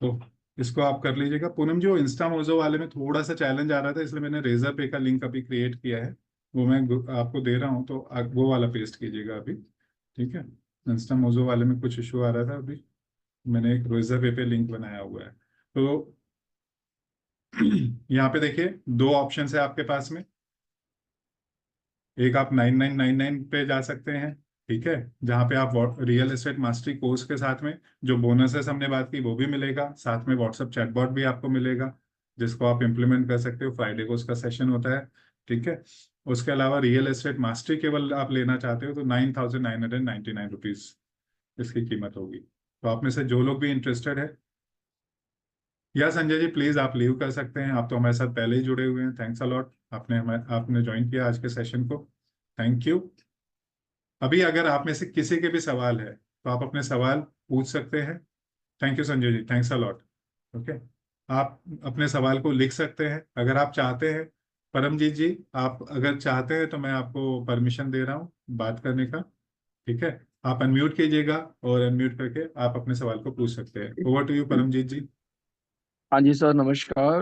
तो इसको आप कर लीजिएगा। पूनम जी, वो इंस्टा मोजो वाले में थोड़ा सा चैलेंज आ रहा था, इसलिए मैंने रेजर पे का लिंक अभी क्रिएट किया है, वो मैं आपको दे रहा हूँ, तो आप वो वाला पेस्ट कीजिएगा अभी। ठीक है, इंस्टा मोजो वाले में कुछ इशू आ रहा था अभी, मैंने एक रेजर पे लिंक बनाया हुआ है। तो यहाँ पे देखिए, दो ऑप्शन है आपके पास में। एक आप 9,999 पे जा सकते हैं, ठीक है, जहाँ पे आप रियल एस्टेट मास्टरी कोर्स के साथ में जो बोनसेस हमने बात की वो भी मिलेगा, साथ में व्हाट्सएप चैटबॉट भी आपको मिलेगा, जिसको आप इम्प्लीमेंट कर सकते हो। फ्राइडे को उसका सेशन होता है। ठीक है, उसके अलावा रियल एस्टेट मास्टरी केवल आप लेना चाहते हो तो 9,999 रुपीज इसकी कीमत होगी। तो आप में से जो लोग भी इंटरेस्टेड है, या संजय जी प्लीज आप लीव कर सकते हैं, आप तो हमारे साथ पहले ही जुड़े हुए हैं। थैंक्स अलॉट, आपने ज्वाइन किया आज के सेशन को, थैंक यू। अभी अगर आप में से किसी के भी सवाल है तो आप अपने सवाल पूछ सकते हैं। Thank you Sanjay ji, thanks a lot. Okay, आप अपने सवाल को लिख सकते हैं अगर आप चाहते हैं, परमजीत जी, आप अगर चाहते हैं तो मैं आपको परमिशन दे रहा हूँ बात करने का। ठीक है, आप अनम्यूट कीजिएगा और अनम्यूट करके आप अपने सवाल को पूछ सकते हैं। ओवर टू यू परमजीत जी। हाँ जी सर, नमस्कार।